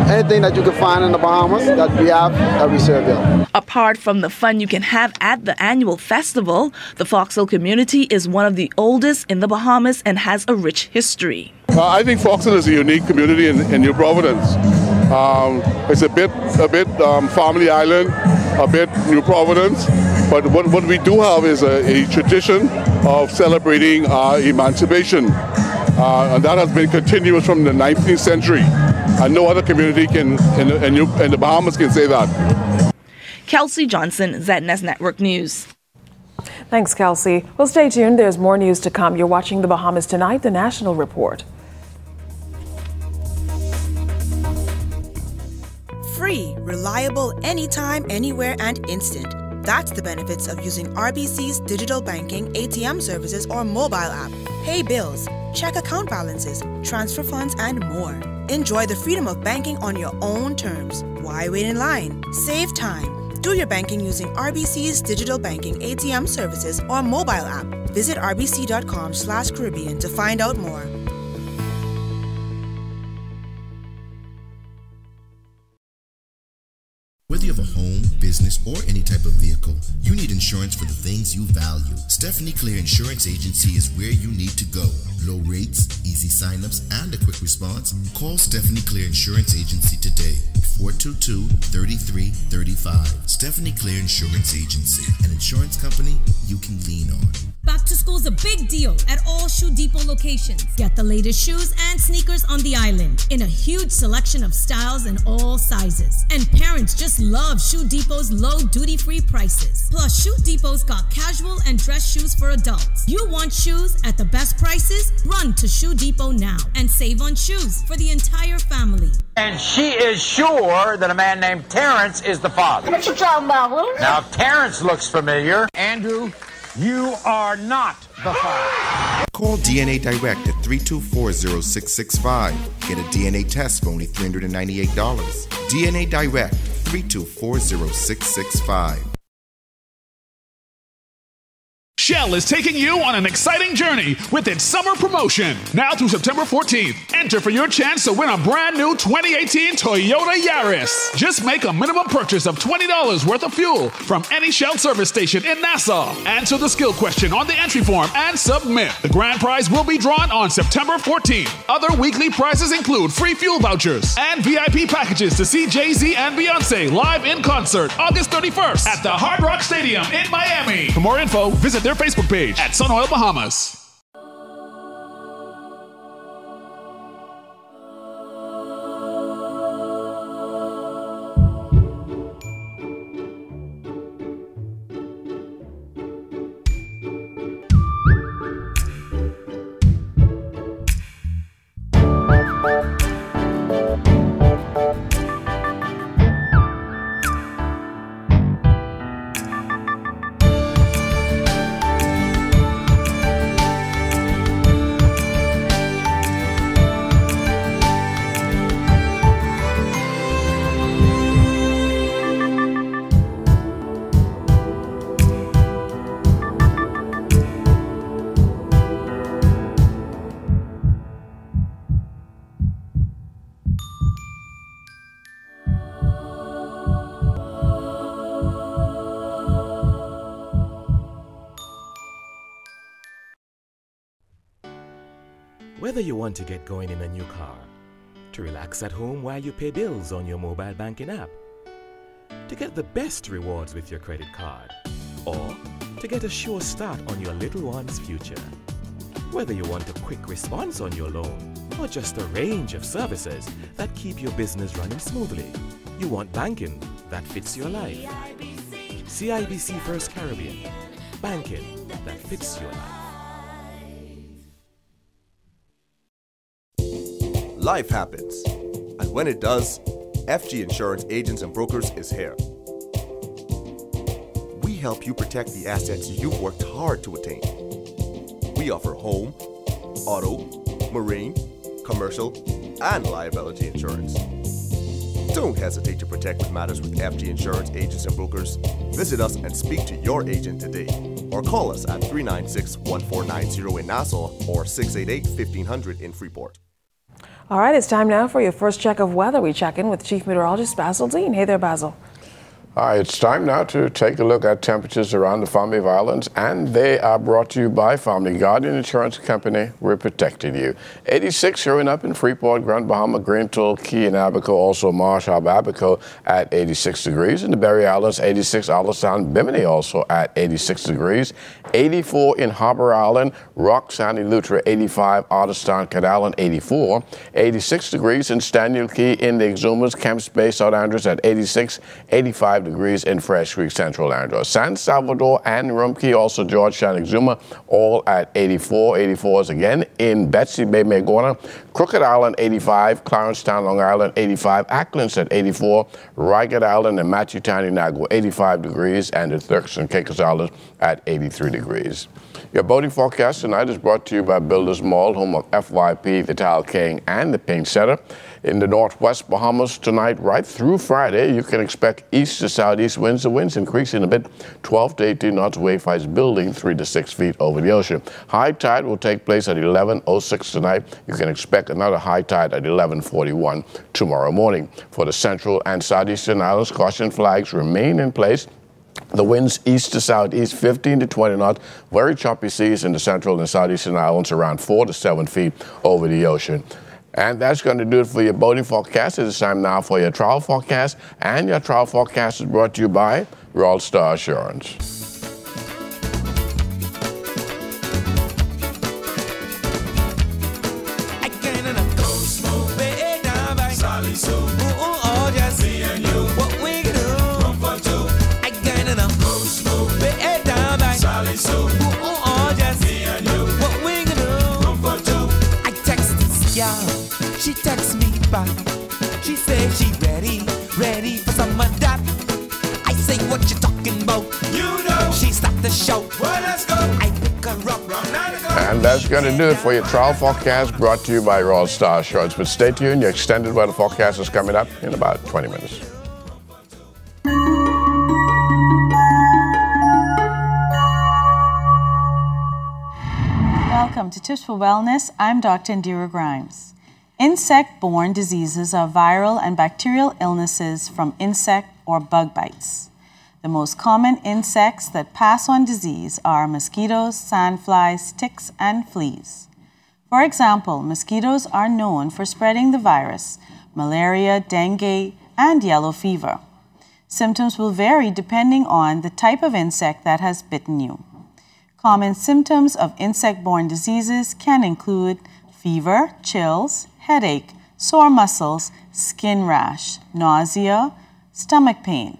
anything that you can find in the Bahamas that we have, that we serve here. Apart from the fun you can have at the annual festival, the Fox Hill community is one of the oldest in the Bahamas and has a rich history. I think Fox Hill is a unique community in New Providence. It's a bit Family Island, a bit New Providence, but what we do have is a tradition of celebrating our emancipation, and that has been continuous from the 19th century, and no other community in the Bahamas can say that. Kelsey Johnson, ZNS Network News. Thanks, Kelsey. Well, stay tuned. There's more news to come. You're watching The Bahamas Tonight, the National Report. Free, reliable, anytime, anywhere, and instant. That's the benefits of using RBC's digital banking, ATM services, or mobile app. Pay bills, check account balances, transfer funds, and more. Enjoy the freedom of banking on your own terms. Why wait in line? Save time. Do your banking using RBC's digital banking ATM services or mobile app. Visit rbc.com/Caribbean to find out more. Whether you have a home, business, or any type of vehicle, you need insurance for the things you value. Stephanie Clear Insurance Agency is where you need to go. Low rates, easy sign-ups, and a quick response? Call Stephanie Clear Insurance Agency today. 422-3335. Stephanie Clear Insurance Agency, an insurance company you can lean on. Back to school's a big deal at all Shoe Depot locations. Get the latest shoes and sneakers on the island in a huge selection of styles and all sizes. And parents just love Shoe Depot's low duty-free prices. Plus, Shoe Depot's got casual and dress shoes for adults. You want shoes at the best prices? Run to Shoe Depot now and save on shoes for the entire family. And she is sure that a man named Terrence is the father. What you talking about, Will? Now, Terrence looks familiar. Andrew, you are not the father. Call DNA Direct at 324-0665. Get a DNA test for only $398. DNA Direct, 324-0665. Shell is taking you on an exciting journey with its summer promotion. Now through September 14th, enter for your chance to win a brand new 2018 Toyota Yaris. Just make a minimum purchase of $20 worth of fuel from any Shell service station in Nassau. Answer the skill question on the entry form and submit. The grand prize will be drawn on September 14th. Other weekly prizes include free fuel vouchers and VIP packages to see Jay-Z and Beyonce live in concert August 31st at the Hard Rock Stadium in Miami. For more info, visit their Facebook page at Sunoil Bahamas. Whether you want to get going in a new car, to relax at home while you pay bills on your mobile banking app, to get the best rewards with your credit card, or to get a sure start on your little one's future. Whether you want a quick response on your loan, or just a range of services that keep your business running smoothly, you want banking that fits your life. CIBC First Caribbean, banking that fits your life. Life happens, and when it does, FG Insurance Agents and Brokers is here. We help you protect the assets you've worked hard to attain. We offer home, auto, marine, commercial, and liability insurance. Don't hesitate to protect what matters with FG Insurance Agents and Brokers. Visit us and speak to your agent today, or call us at 396-1490 in Nassau or 688-1500 in Freeport. All right, it's time now for your first check of weather. We check in with Chief Meteorologist Basil Dean. Hey there, Basil. All right, it's time now to take a look at temperatures around the Family of Islands, and they are brought to you by Family Guardian Insurance Company. We're protecting you. 86 showing up in Freeport, Grand Bahama, Greenville, Key and Abaco, also Marsh, Abaco at 86 degrees. In the Berry Islands, 86, Allenstown, Bimini also at 86 degrees. 84 in Harbor Island, Rock, Sandy, Lutra, 85, Otterstown, Cadallan, 84. 86 degrees in Staniel Key, in the Exumas, Kemps Bay, South Andrews at 86, 85 degrees in Fresh Creek, Central Andros. San Salvador and Rumkey, also Georgetown, Exuma, all at 84. 84s again in Betsy Bay, Magona, Crooked Island, 85, Clarencetown, Long Island, 85, Acklands at 84, Rygat Island and Matthewtown, Inagua, 85 degrees, and the Turks and Caicos Islands at 83 degrees. Your boating forecast tonight is brought to you by Builders Mall, home of FYP, the Tile King, and the Paint Center. In the Northwest Bahamas tonight, right through Friday, you can expect east to southeast winds. The winds increasing a bit, 12 to 18 knots, wave heights building 3 to 6 feet over the ocean. High tide will take place at 11:06 tonight. You can expect another high tide at 11:41 tomorrow morning. For the central and southeastern islands, caution flags remain in place. The winds east to southeast, 15 to 20 knots. Very choppy seas in the central and southeastern islands, around 4 to 7 feet over the ocean. And that's going to do it for your boating forecast. It's time now for your travel forecast. And your travel forecast is brought to you by Royal Star Assurance. She texts me back. She says she ready for some of that. I say, what you talking about? You know. She stopped the show. Well, let's go. I pick her up. And that's going to do it for your travel forecast, brought to you by Royal Star Assurance. But stay tuned. Your extended weather forecast is coming up in about 20 minutes. Welcome to Tips for Wellness. I'm Dr. Indira Grimes. Insect-borne diseases are viral and bacterial illnesses from insect or bug bites. The most common insects that pass on disease are mosquitoes, sandflies, ticks, and fleas. For example, mosquitoes are known for spreading the virus, malaria, dengue, and yellow fever. Symptoms will vary depending on the type of insect that has bitten you. Common symptoms of insect-borne diseases can include fever, chills, headache, sore muscles, skin rash, nausea, stomach pain.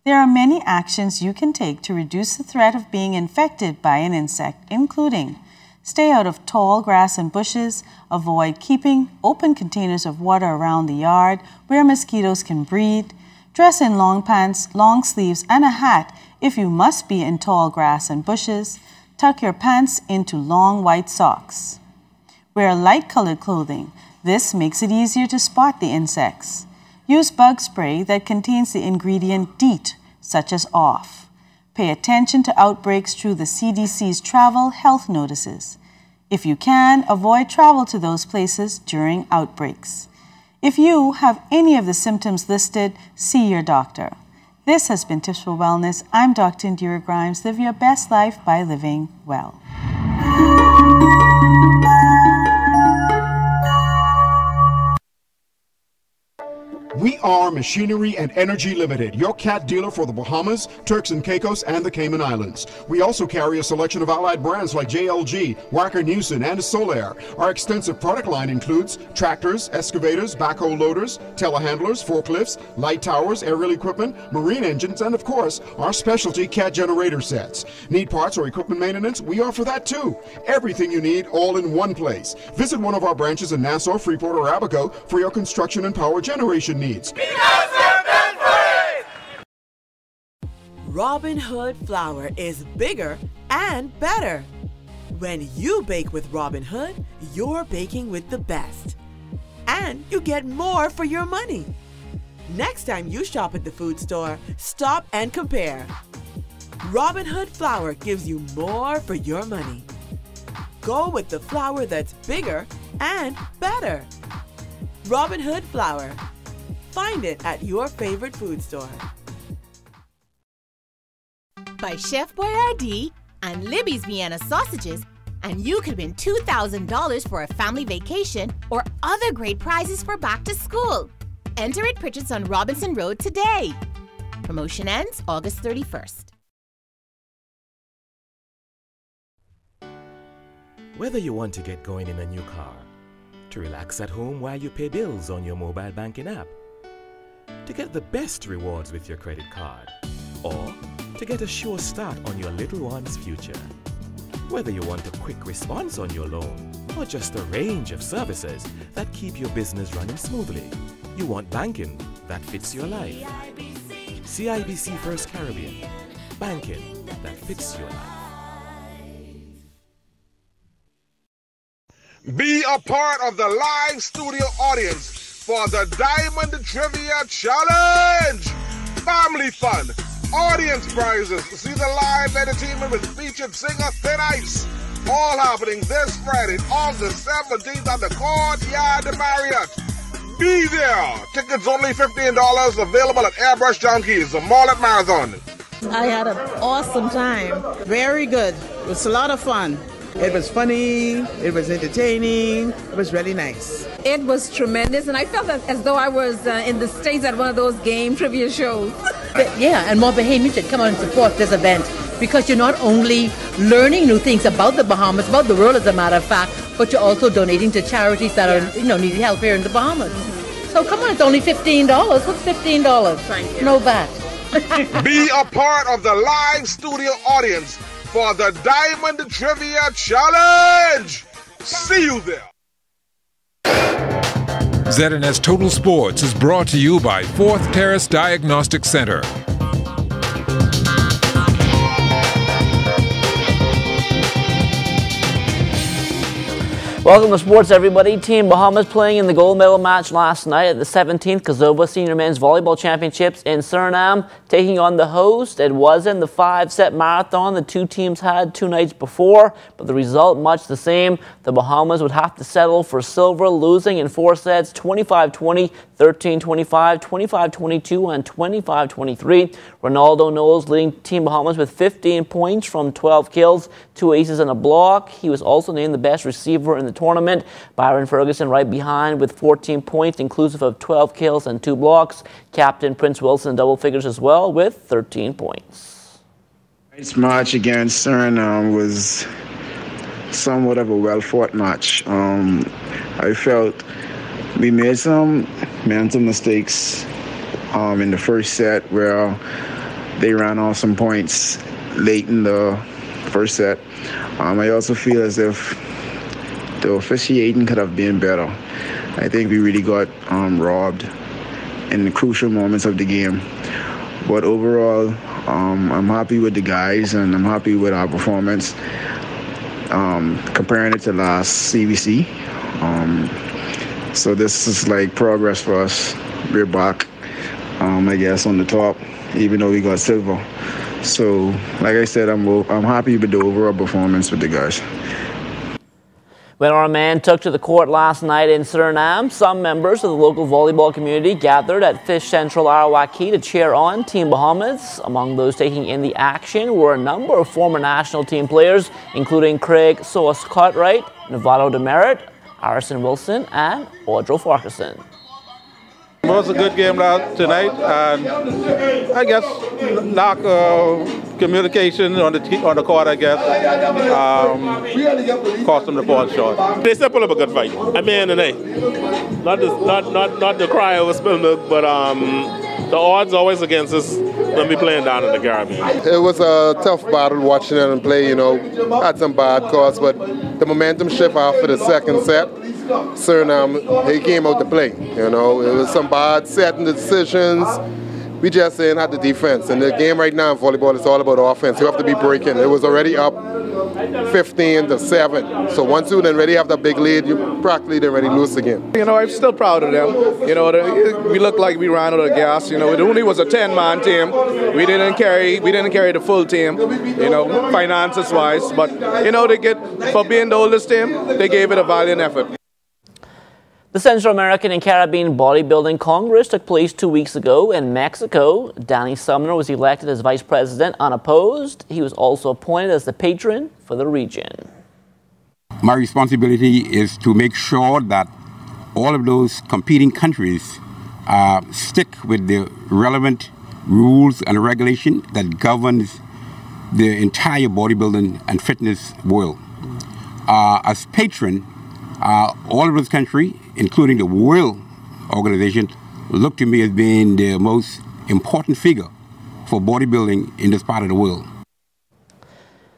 There are many actions you can take to reduce the threat of being infected by an insect, including stay out of tall grass and bushes, avoid keeping open containers of water around the yard where mosquitoes can breed, dress in long pants, long sleeves, and a hat if you must be in tall grass and bushes. Tuck your pants into long white socks. Wear light-colored clothing. This makes it easier to spot the insects. Use bug spray that contains the ingredient DEET, such as OFF. Pay attention to outbreaks through the CDC's travel health notices. If you can, avoid travel to those places during outbreaks. If you have any of the symptoms listed, see your doctor. This has been Tips for Wellness. I'm Dr. Indira Grimes. Live your best life by living well. We are Machinery and Energy Limited, your cat dealer for the Bahamas, Turks and Caicos, and the Cayman Islands. We also carry a selection of allied brands like JLG, Wacker Neuson, and Solaire. Our extensive product line includes tractors, excavators, backhoe loaders, telehandlers, forklifts, light towers, aerial equipment, marine engines, and of course, our specialty cat generator sets. Need parts or equipment maintenance? We offer that too. Everything you need all in one place. Visit one of our branches in Nassau, Freeport, or Abaco for your construction and power generation needs. Robin Hood flour is bigger and better. When you bake with Robin Hood, you're baking with the best. And you get more for your money. Next time you shop at the food store, stop and compare. Robin Hood flour gives you more for your money. Go with the flour that's bigger and better. Robin Hood flour. Find it at your favorite food store. By Chef Boyardee and Libby's Vienna sausages, and you could win $2,000 for a family vacation or other great prizes for back to school. Enter at Pritchard's on Robinson Road today. Promotion ends August 31st. Whether you want to get going in a new car, to relax at home while you pay bills on your mobile banking app, to get the best rewards with your credit card, or to get a sure start on your little one's future. Whether you want a quick response on your loan, or just a range of services that keep your business running smoothly, you want banking that fits your life. CIBC First Caribbean. Banking that fits your life. Be a part of the live studio audience for the Diamond Trivia Challenge. family fun, audience prizes, see the live entertainment with featured singer Thin Ice. All happening this Friday, August 17th at the Courtyard Marriott. Be there. Tickets only $15, available at Airbrush Junkies, the mall at Marathon. I had an awesome time. Very good. It was a lot of fun. It was funny, it was entertaining, it was really nice. It was tremendous, and I felt as though I was in the States at one of those game trivia shows. Yeah, and more Bahamians should come out and support this event because you're not only learning new things about the Bahamas, about the world as a matter of fact, but you're also donating to charities that are, needing help here in the Bahamas. So come on, it's only $15. What's $15? Thank you. No VAT. Be a part of the live studio audience for the Diamond Trivia Challenge. See you there. ZNS Total Sports is brought to you by Fourth Terrace Diagnostic Center. Welcome to sports, everybody. Team Bahamas playing in the gold medal match last night at the 17th Kazova Senior Men's Volleyball Championships in Suriname, taking on the host. It wasn't the 5-set marathon the two teams had 2 nights before, but the result much the same. The Bahamas would have to settle for silver, losing in 4 sets, 25-20, 13-25, 25-22, and 25-23. Ronaldo Knowles leading Team Bahamas with 15 points from 12 kills, 2 aces and a block. He was also named the best receiver in the tournament. Byron Ferguson right behind with 14 points, inclusive of 12 kills and 2 blocks. Captain Prince Wilson double figures as well with 13 points. Tonight's match against Suriname was somewhat of a well-fought match. I felt we made some mental mistakes in the first set where they ran off some points late in the first set. I also feel as if the officiating could have been better. I think we really got robbed in the crucial moments of the game. But overall, I'm happy with the guys and I'm happy with our performance. Comparing it to last CBC. So this is like progress for us. We're back, I guess, on the top, even though we got silver. So, like I said, I'm happy with the overall performance with the guys. When our man took to the court last night in Suriname, some members of the local volleyball community gathered at Fish Central Arawaki to cheer on Team Bahamas. Among those taking in the action were a number of former national team players, including Craig Soas Cartwright, Novato Demerit, Harrison Wilson, and Audrey Farquharson. It was a good game tonight, and I guess lack of communication on the court, I guess, cost them the ball short. They still put up a good fight. I mean, not the cry over spilled milk, but the odds always against us when we playing down in the Caribbean. It was a tough battle watching them play. Had some bad calls, but the momentum shift after the second set. Suriname, they came out to play. It was some bad setting decisions. We just didn't have the defense. And the game right now in volleyball is all about offense. You have to be breaking. It was already up 15-7. So once you then already have that big lead, you practically then ready to lose again. I'm still proud of them. We looked like we ran out of gas. It only was a 10-man team. We didn't carry the full team, finances wise. But for being the oldest team, they gave it a valiant effort. The Central American and Caribbean Bodybuilding Congress took place 2 weeks ago in Mexico. Danny Sumner was elected as vice president unopposed. He was also appointed as the patron for the region. My responsibility is to make sure that all of those competing countries stick with the relevant rules and regulation that governs the entire bodybuilding and fitness world. As patron, all of this country, including the World Organization, look to me as being the most important figure for bodybuilding in this part of the world.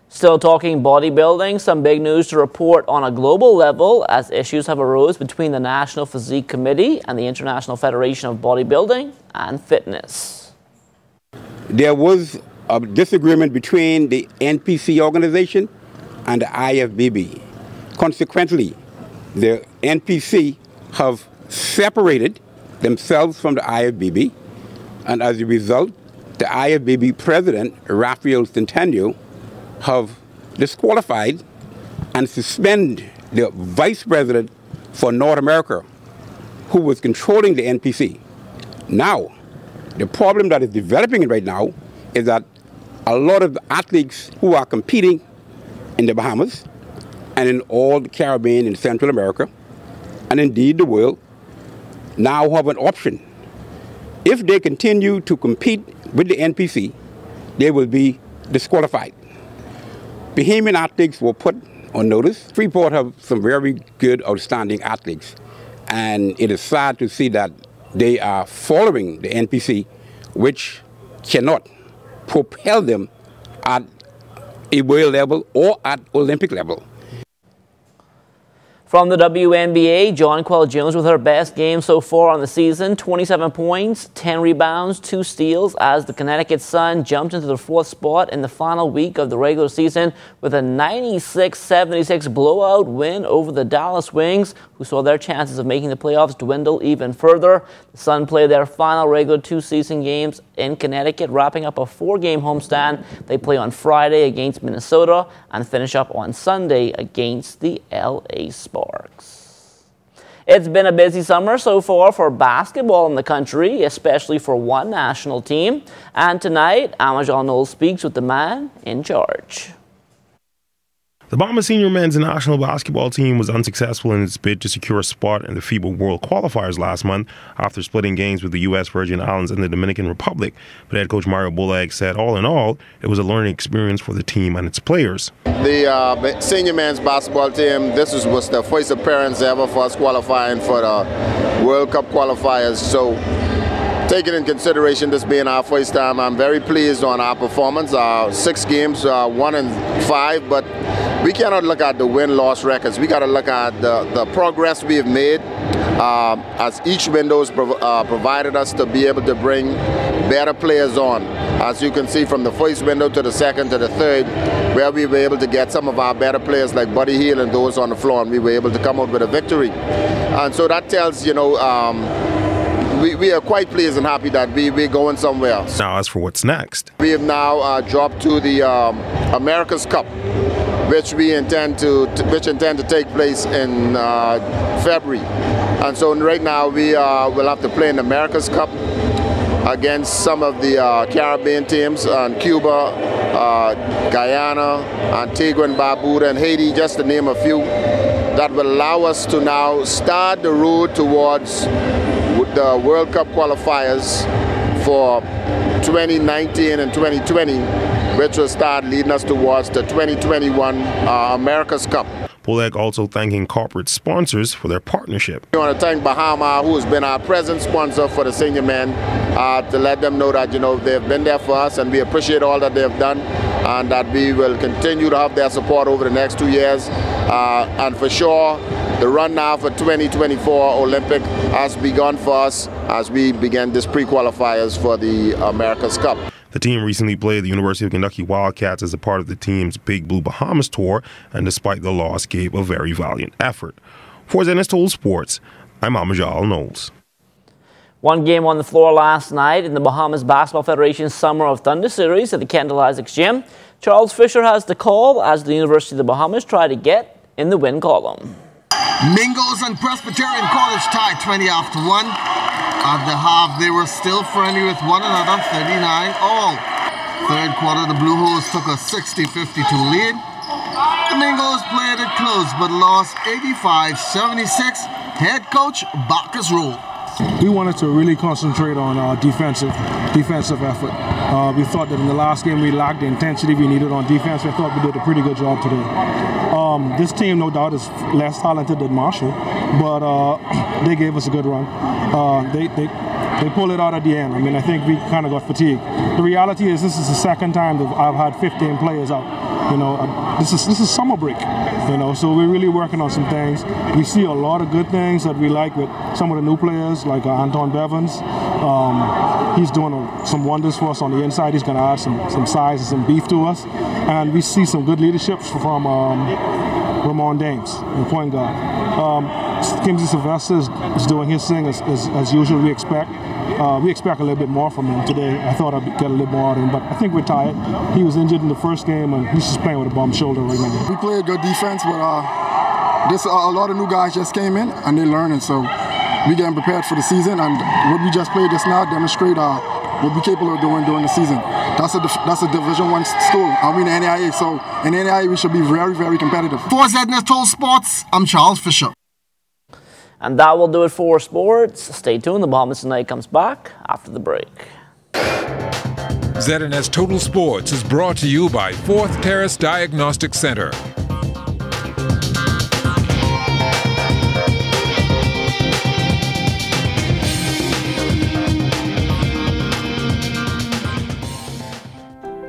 Still talking bodybuilding, some big news to report on a global level as issues have arose between the National Physique Committee and the International Federation of Bodybuilding and Fitness. There was a disagreement between the NPC organization and the IFBB. Consequently, the NPC have separated themselves from the IFBB. And as a result, the IFBB president, Rafael Centeno, have disqualified and suspended the vice president for North America, who was controlling the NPC. Now, the problem that is developing right now is that a lot of athletes who are competing in the Bahamas and in all the Caribbean and Central America, and indeed the world, now have an option. If they continue to compete with the NPC, they will be disqualified. Bahamian athletes were put on notice. Freeport have some very good, outstanding athletes, and it is sad to see that they are following the NPC, which cannot propel them at a world level or at Olympic level. From the WNBA, Jonquel Jones with her best game so far on the season, 27 points, 10 rebounds, 2 steals, as the Connecticut Sun jumped into the 4th spot in the final week of the regular season with a 96-76 blowout win over the Dallas Wings, who saw their chances of making the playoffs dwindle even further. The Sun played their final regular 2-season games in Connecticut, wrapping up a 4-game homestand. They play on Friday against Minnesota and finish up on Sunday against the LA Sparks. It's been a busy summer so far for basketball in the country, especially for one national team. And tonight, Amajal Knowles speaks with the man in charge. The Bahamas senior men's national basketball team was unsuccessful in its bid to secure a spot in the FIBA World Qualifiers last month after splitting games with the U.S. Virgin Islands and the Dominican Republic. But head coach Mario Bulag said all in all, it was a learning experience for the team and its players. The senior men's basketball team, this was the first appearance ever for us qualifying for the World Cup qualifiers. So taking in consideration this being our first time, I'm very pleased on our performance. 6 games, 1-5, but we cannot look at the win-loss records. We got to look at the progress we have made as each window has provided us to be able to bring better players on. As you can see, from the first window to the second to the third, where we were able to get some of our better players like Buddy Hield and those on the floor, and we were able to come out with a victory. And so that tells, you know, we are quite pleased and happy that we're going somewhere else. Now, as for what's next, we have now dropped to the America's Cup, which we intend to take place in February. And so right now we will have to play in the America's Cup against some of the Caribbean teams, and Cuba, Guyana, Antigua and Barbuda, and Haiti, just to name a few, that will allow us to now start the road towards the World Cup qualifiers for 2019 and 2020, which will start leading us towards the 2021 America's Cup. Bulag also thanking corporate sponsors for their partnership. We want to thank Bahama, who has been our present sponsor for the senior men, to let them know that, you know, they've been there for us and we appreciate all that they've done, and that we will continue to have their support over the next 2 years. And for sure, the run now for 2024 Olympic has begun for us as we begin this pre-qualifiers for the America's Cup. The team recently played the University of Kentucky Wildcats as a part of the team's Big Blue Bahamas tour, and despite the loss, gave a very valiant effort. For Zenith Total Sports, I'm Amajal Knowles. One game on the floor last night in the Bahamas Basketball Federation's Summer of Thunder Series at the Kendall Isaacs Gym. Charles Fisher has the call as the University of the Bahamas try to get in the win column. Mingos and Presbyterian College tied 20-1. At the half, they were still friendly with one another, 39-all. Third quarter, the Blue Hose took a 60-52 lead. The Mingos played it close, but lost 85-76. Head coach Bacchus Rule. We wanted to really concentrate on our defensive effort. We thought that in the last game we lacked the intensity we needed on defense. I thought we did a pretty good job today. This team, no doubt, is less talented than Marshall, but they gave us a good run. They pulled it out at the end. I mean, I think we kind of got fatigued. The reality is this is the second time that I've had 15 players out. You know, this is summer break. You know, so we're really working on some things. We see a lot of good things that we like with some of the new players, like Anton Bevins. He's doing some wonders for us on the inside. He's going to add some size and some beef to us. And we see some good leadership from Ramon Dames, the point guard. Kimsey Sylvester is doing his thing as usual. We expect a little bit more from him today. I thought I'd get a little more out of him, but I think we're tired. He was injured in the first game, and he's just playing with a bum shoulder right now. We played good defense, but a lot of new guys just came in, and they're learning, so we getting prepared for the season, and what we just played just now demonstrate what we're capable of doing during the season. That's a Division I school, and we in the NAIA, so in the NAIA we should be very, very competitive. For ZNS Total Sports, I'm Charles Fisher. And that will do it for sports. Stay tuned. The Bahamas Tonight comes back after the break. ZNS Total Sports is brought to you by 4th Terrace Diagnostic Center.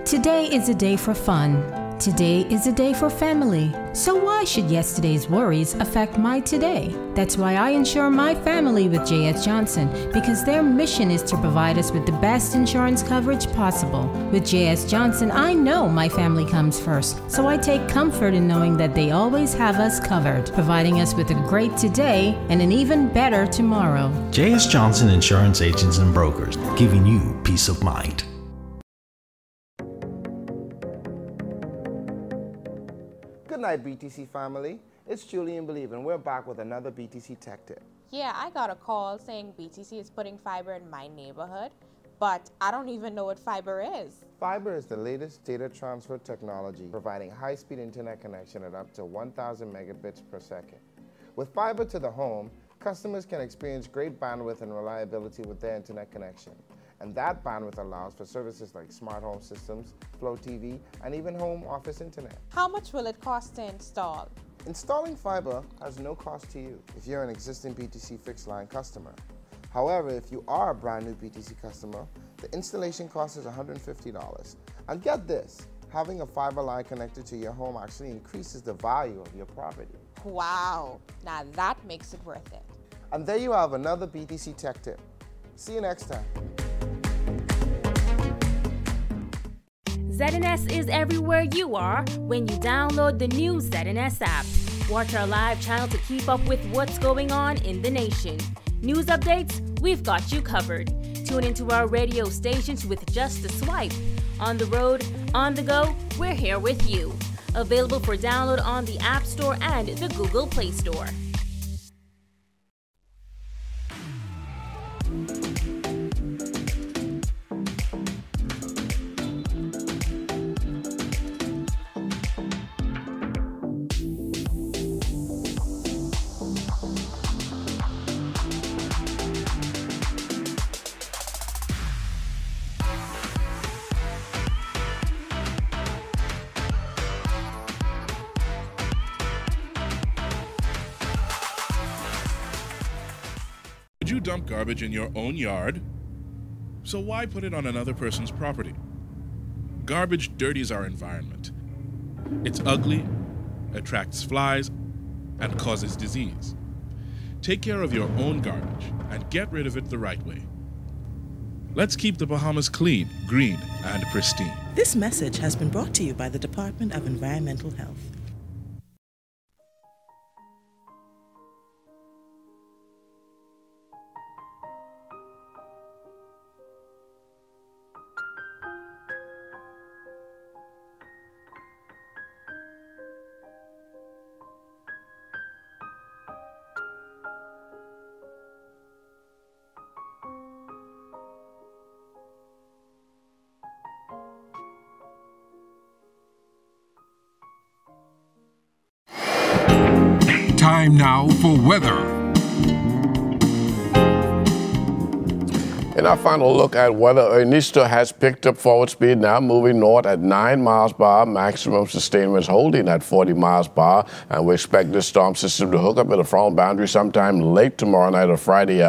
Today is a day for fun. Today is a day for family. So why should yesterday's worries affect my today? That's why I insure my family with J.S. Johnson, because their mission is to provide us with the best insurance coverage possible. With J.S. Johnson, I know my family comes first, so I take comfort in knowing that they always have us covered, providing us with a great today and an even better tomorrow. J.S. Johnson Insurance Agents and Brokers, giving you peace of mind. Good night, BTC family. It's Julian Believe, and we're back with another BTC Tech Tip. Yeah, I got a call saying BTC is putting fiber in my neighborhood, but I don't even know what fiber is. Fiber is the latest data transfer technology, providing high-speed internet connection at up to 1,000 megabits per second. With fiber to the home, customers can experience great bandwidth and reliability with their internet connection. And that bandwidth allows for services like smart home systems, Flow TV, and even home office internet. How much will it cost to install? Installing fiber has no cost to you if you're an existing BTC fixed line customer. However, if you are a brand new BTC customer, the installation cost is $150. And get this, having a fiber line connected to your home actually increases the value of your property. Wow, now that makes it worth it. And there you have another BTC Tech Tip. See you next time. ZNS is everywhere you are when you download the new ZNS app. Watch our live channel to keep up with what's going on in the nation. News updates, we've got you covered. Tune into our radio stations with just a swipe. On the road, on the go, we're here with you. Available for download on the App Store and the Google Play Store. Would you dump garbage in your own yard? So why put it on another person's property? Garbage dirties our environment. It's ugly, attracts flies, and causes disease. Take care of your own garbage and get rid of it the right way. Let's keep the Bahamas clean, green, and pristine. This message has been brought to you by the Department of Environmental Health. Time now for weather. In our final look at weather, Ernesto has picked up forward speed now, moving north at 9 miles per hour. Maximum sustainment holding at 40 miles per hour. And we expect this storm system to hook up at the frontal boundary sometime late tomorrow night or Friday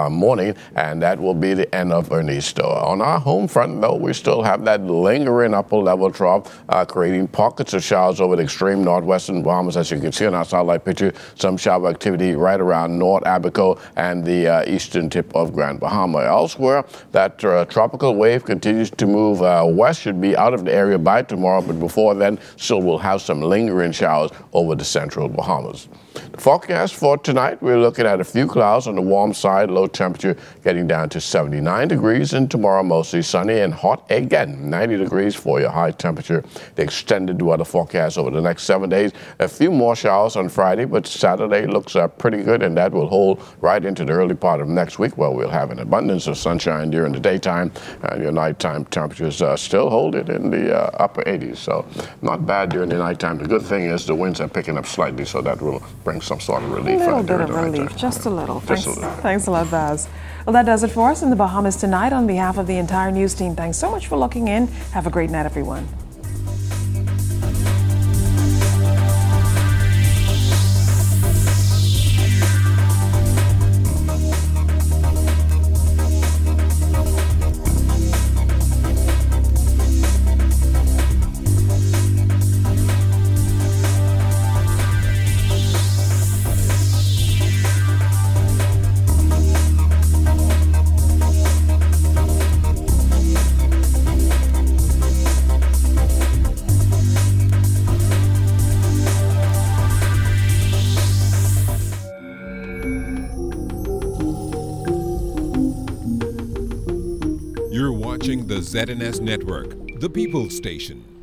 morning. And that will be the end of Ernesto. On our home front, though, we still have that lingering upper level trough, creating pockets of showers over the extreme northwestern Bahamas. As you can see on our satellite picture, some shower activity right around North Abaco and the eastern tip of Grand Bahama. Elsewhere, that tropical wave continues to move west, should be out of the area by tomorrow, but before then, still will have some lingering showers over the central Bahamas. The forecast for tonight, we're looking at a few clouds on the warm side, low temperature getting down to 79 degrees, and tomorrow mostly sunny and hot again, 90 degrees for your high temperature. The extended weather forecast over the next 7 days, a few more showers on Friday, but Saturday looks pretty good, and that will hold right into the early part of next week, where we'll have an abundance of sunshine during the daytime, and your nighttime temperatures still hold it in the upper 80s, so not bad during the nighttime. The good thing is the winds are picking up slightly, so that will bring some sort of relief. A little bit of relief, just a little. Thanks a lot, Baz. Well, that does it for us in the Bahamas tonight. On behalf of the entire news team, thanks so much for looking in. Have a great night, everyone. You're watching the ZNS Network, the People's Station.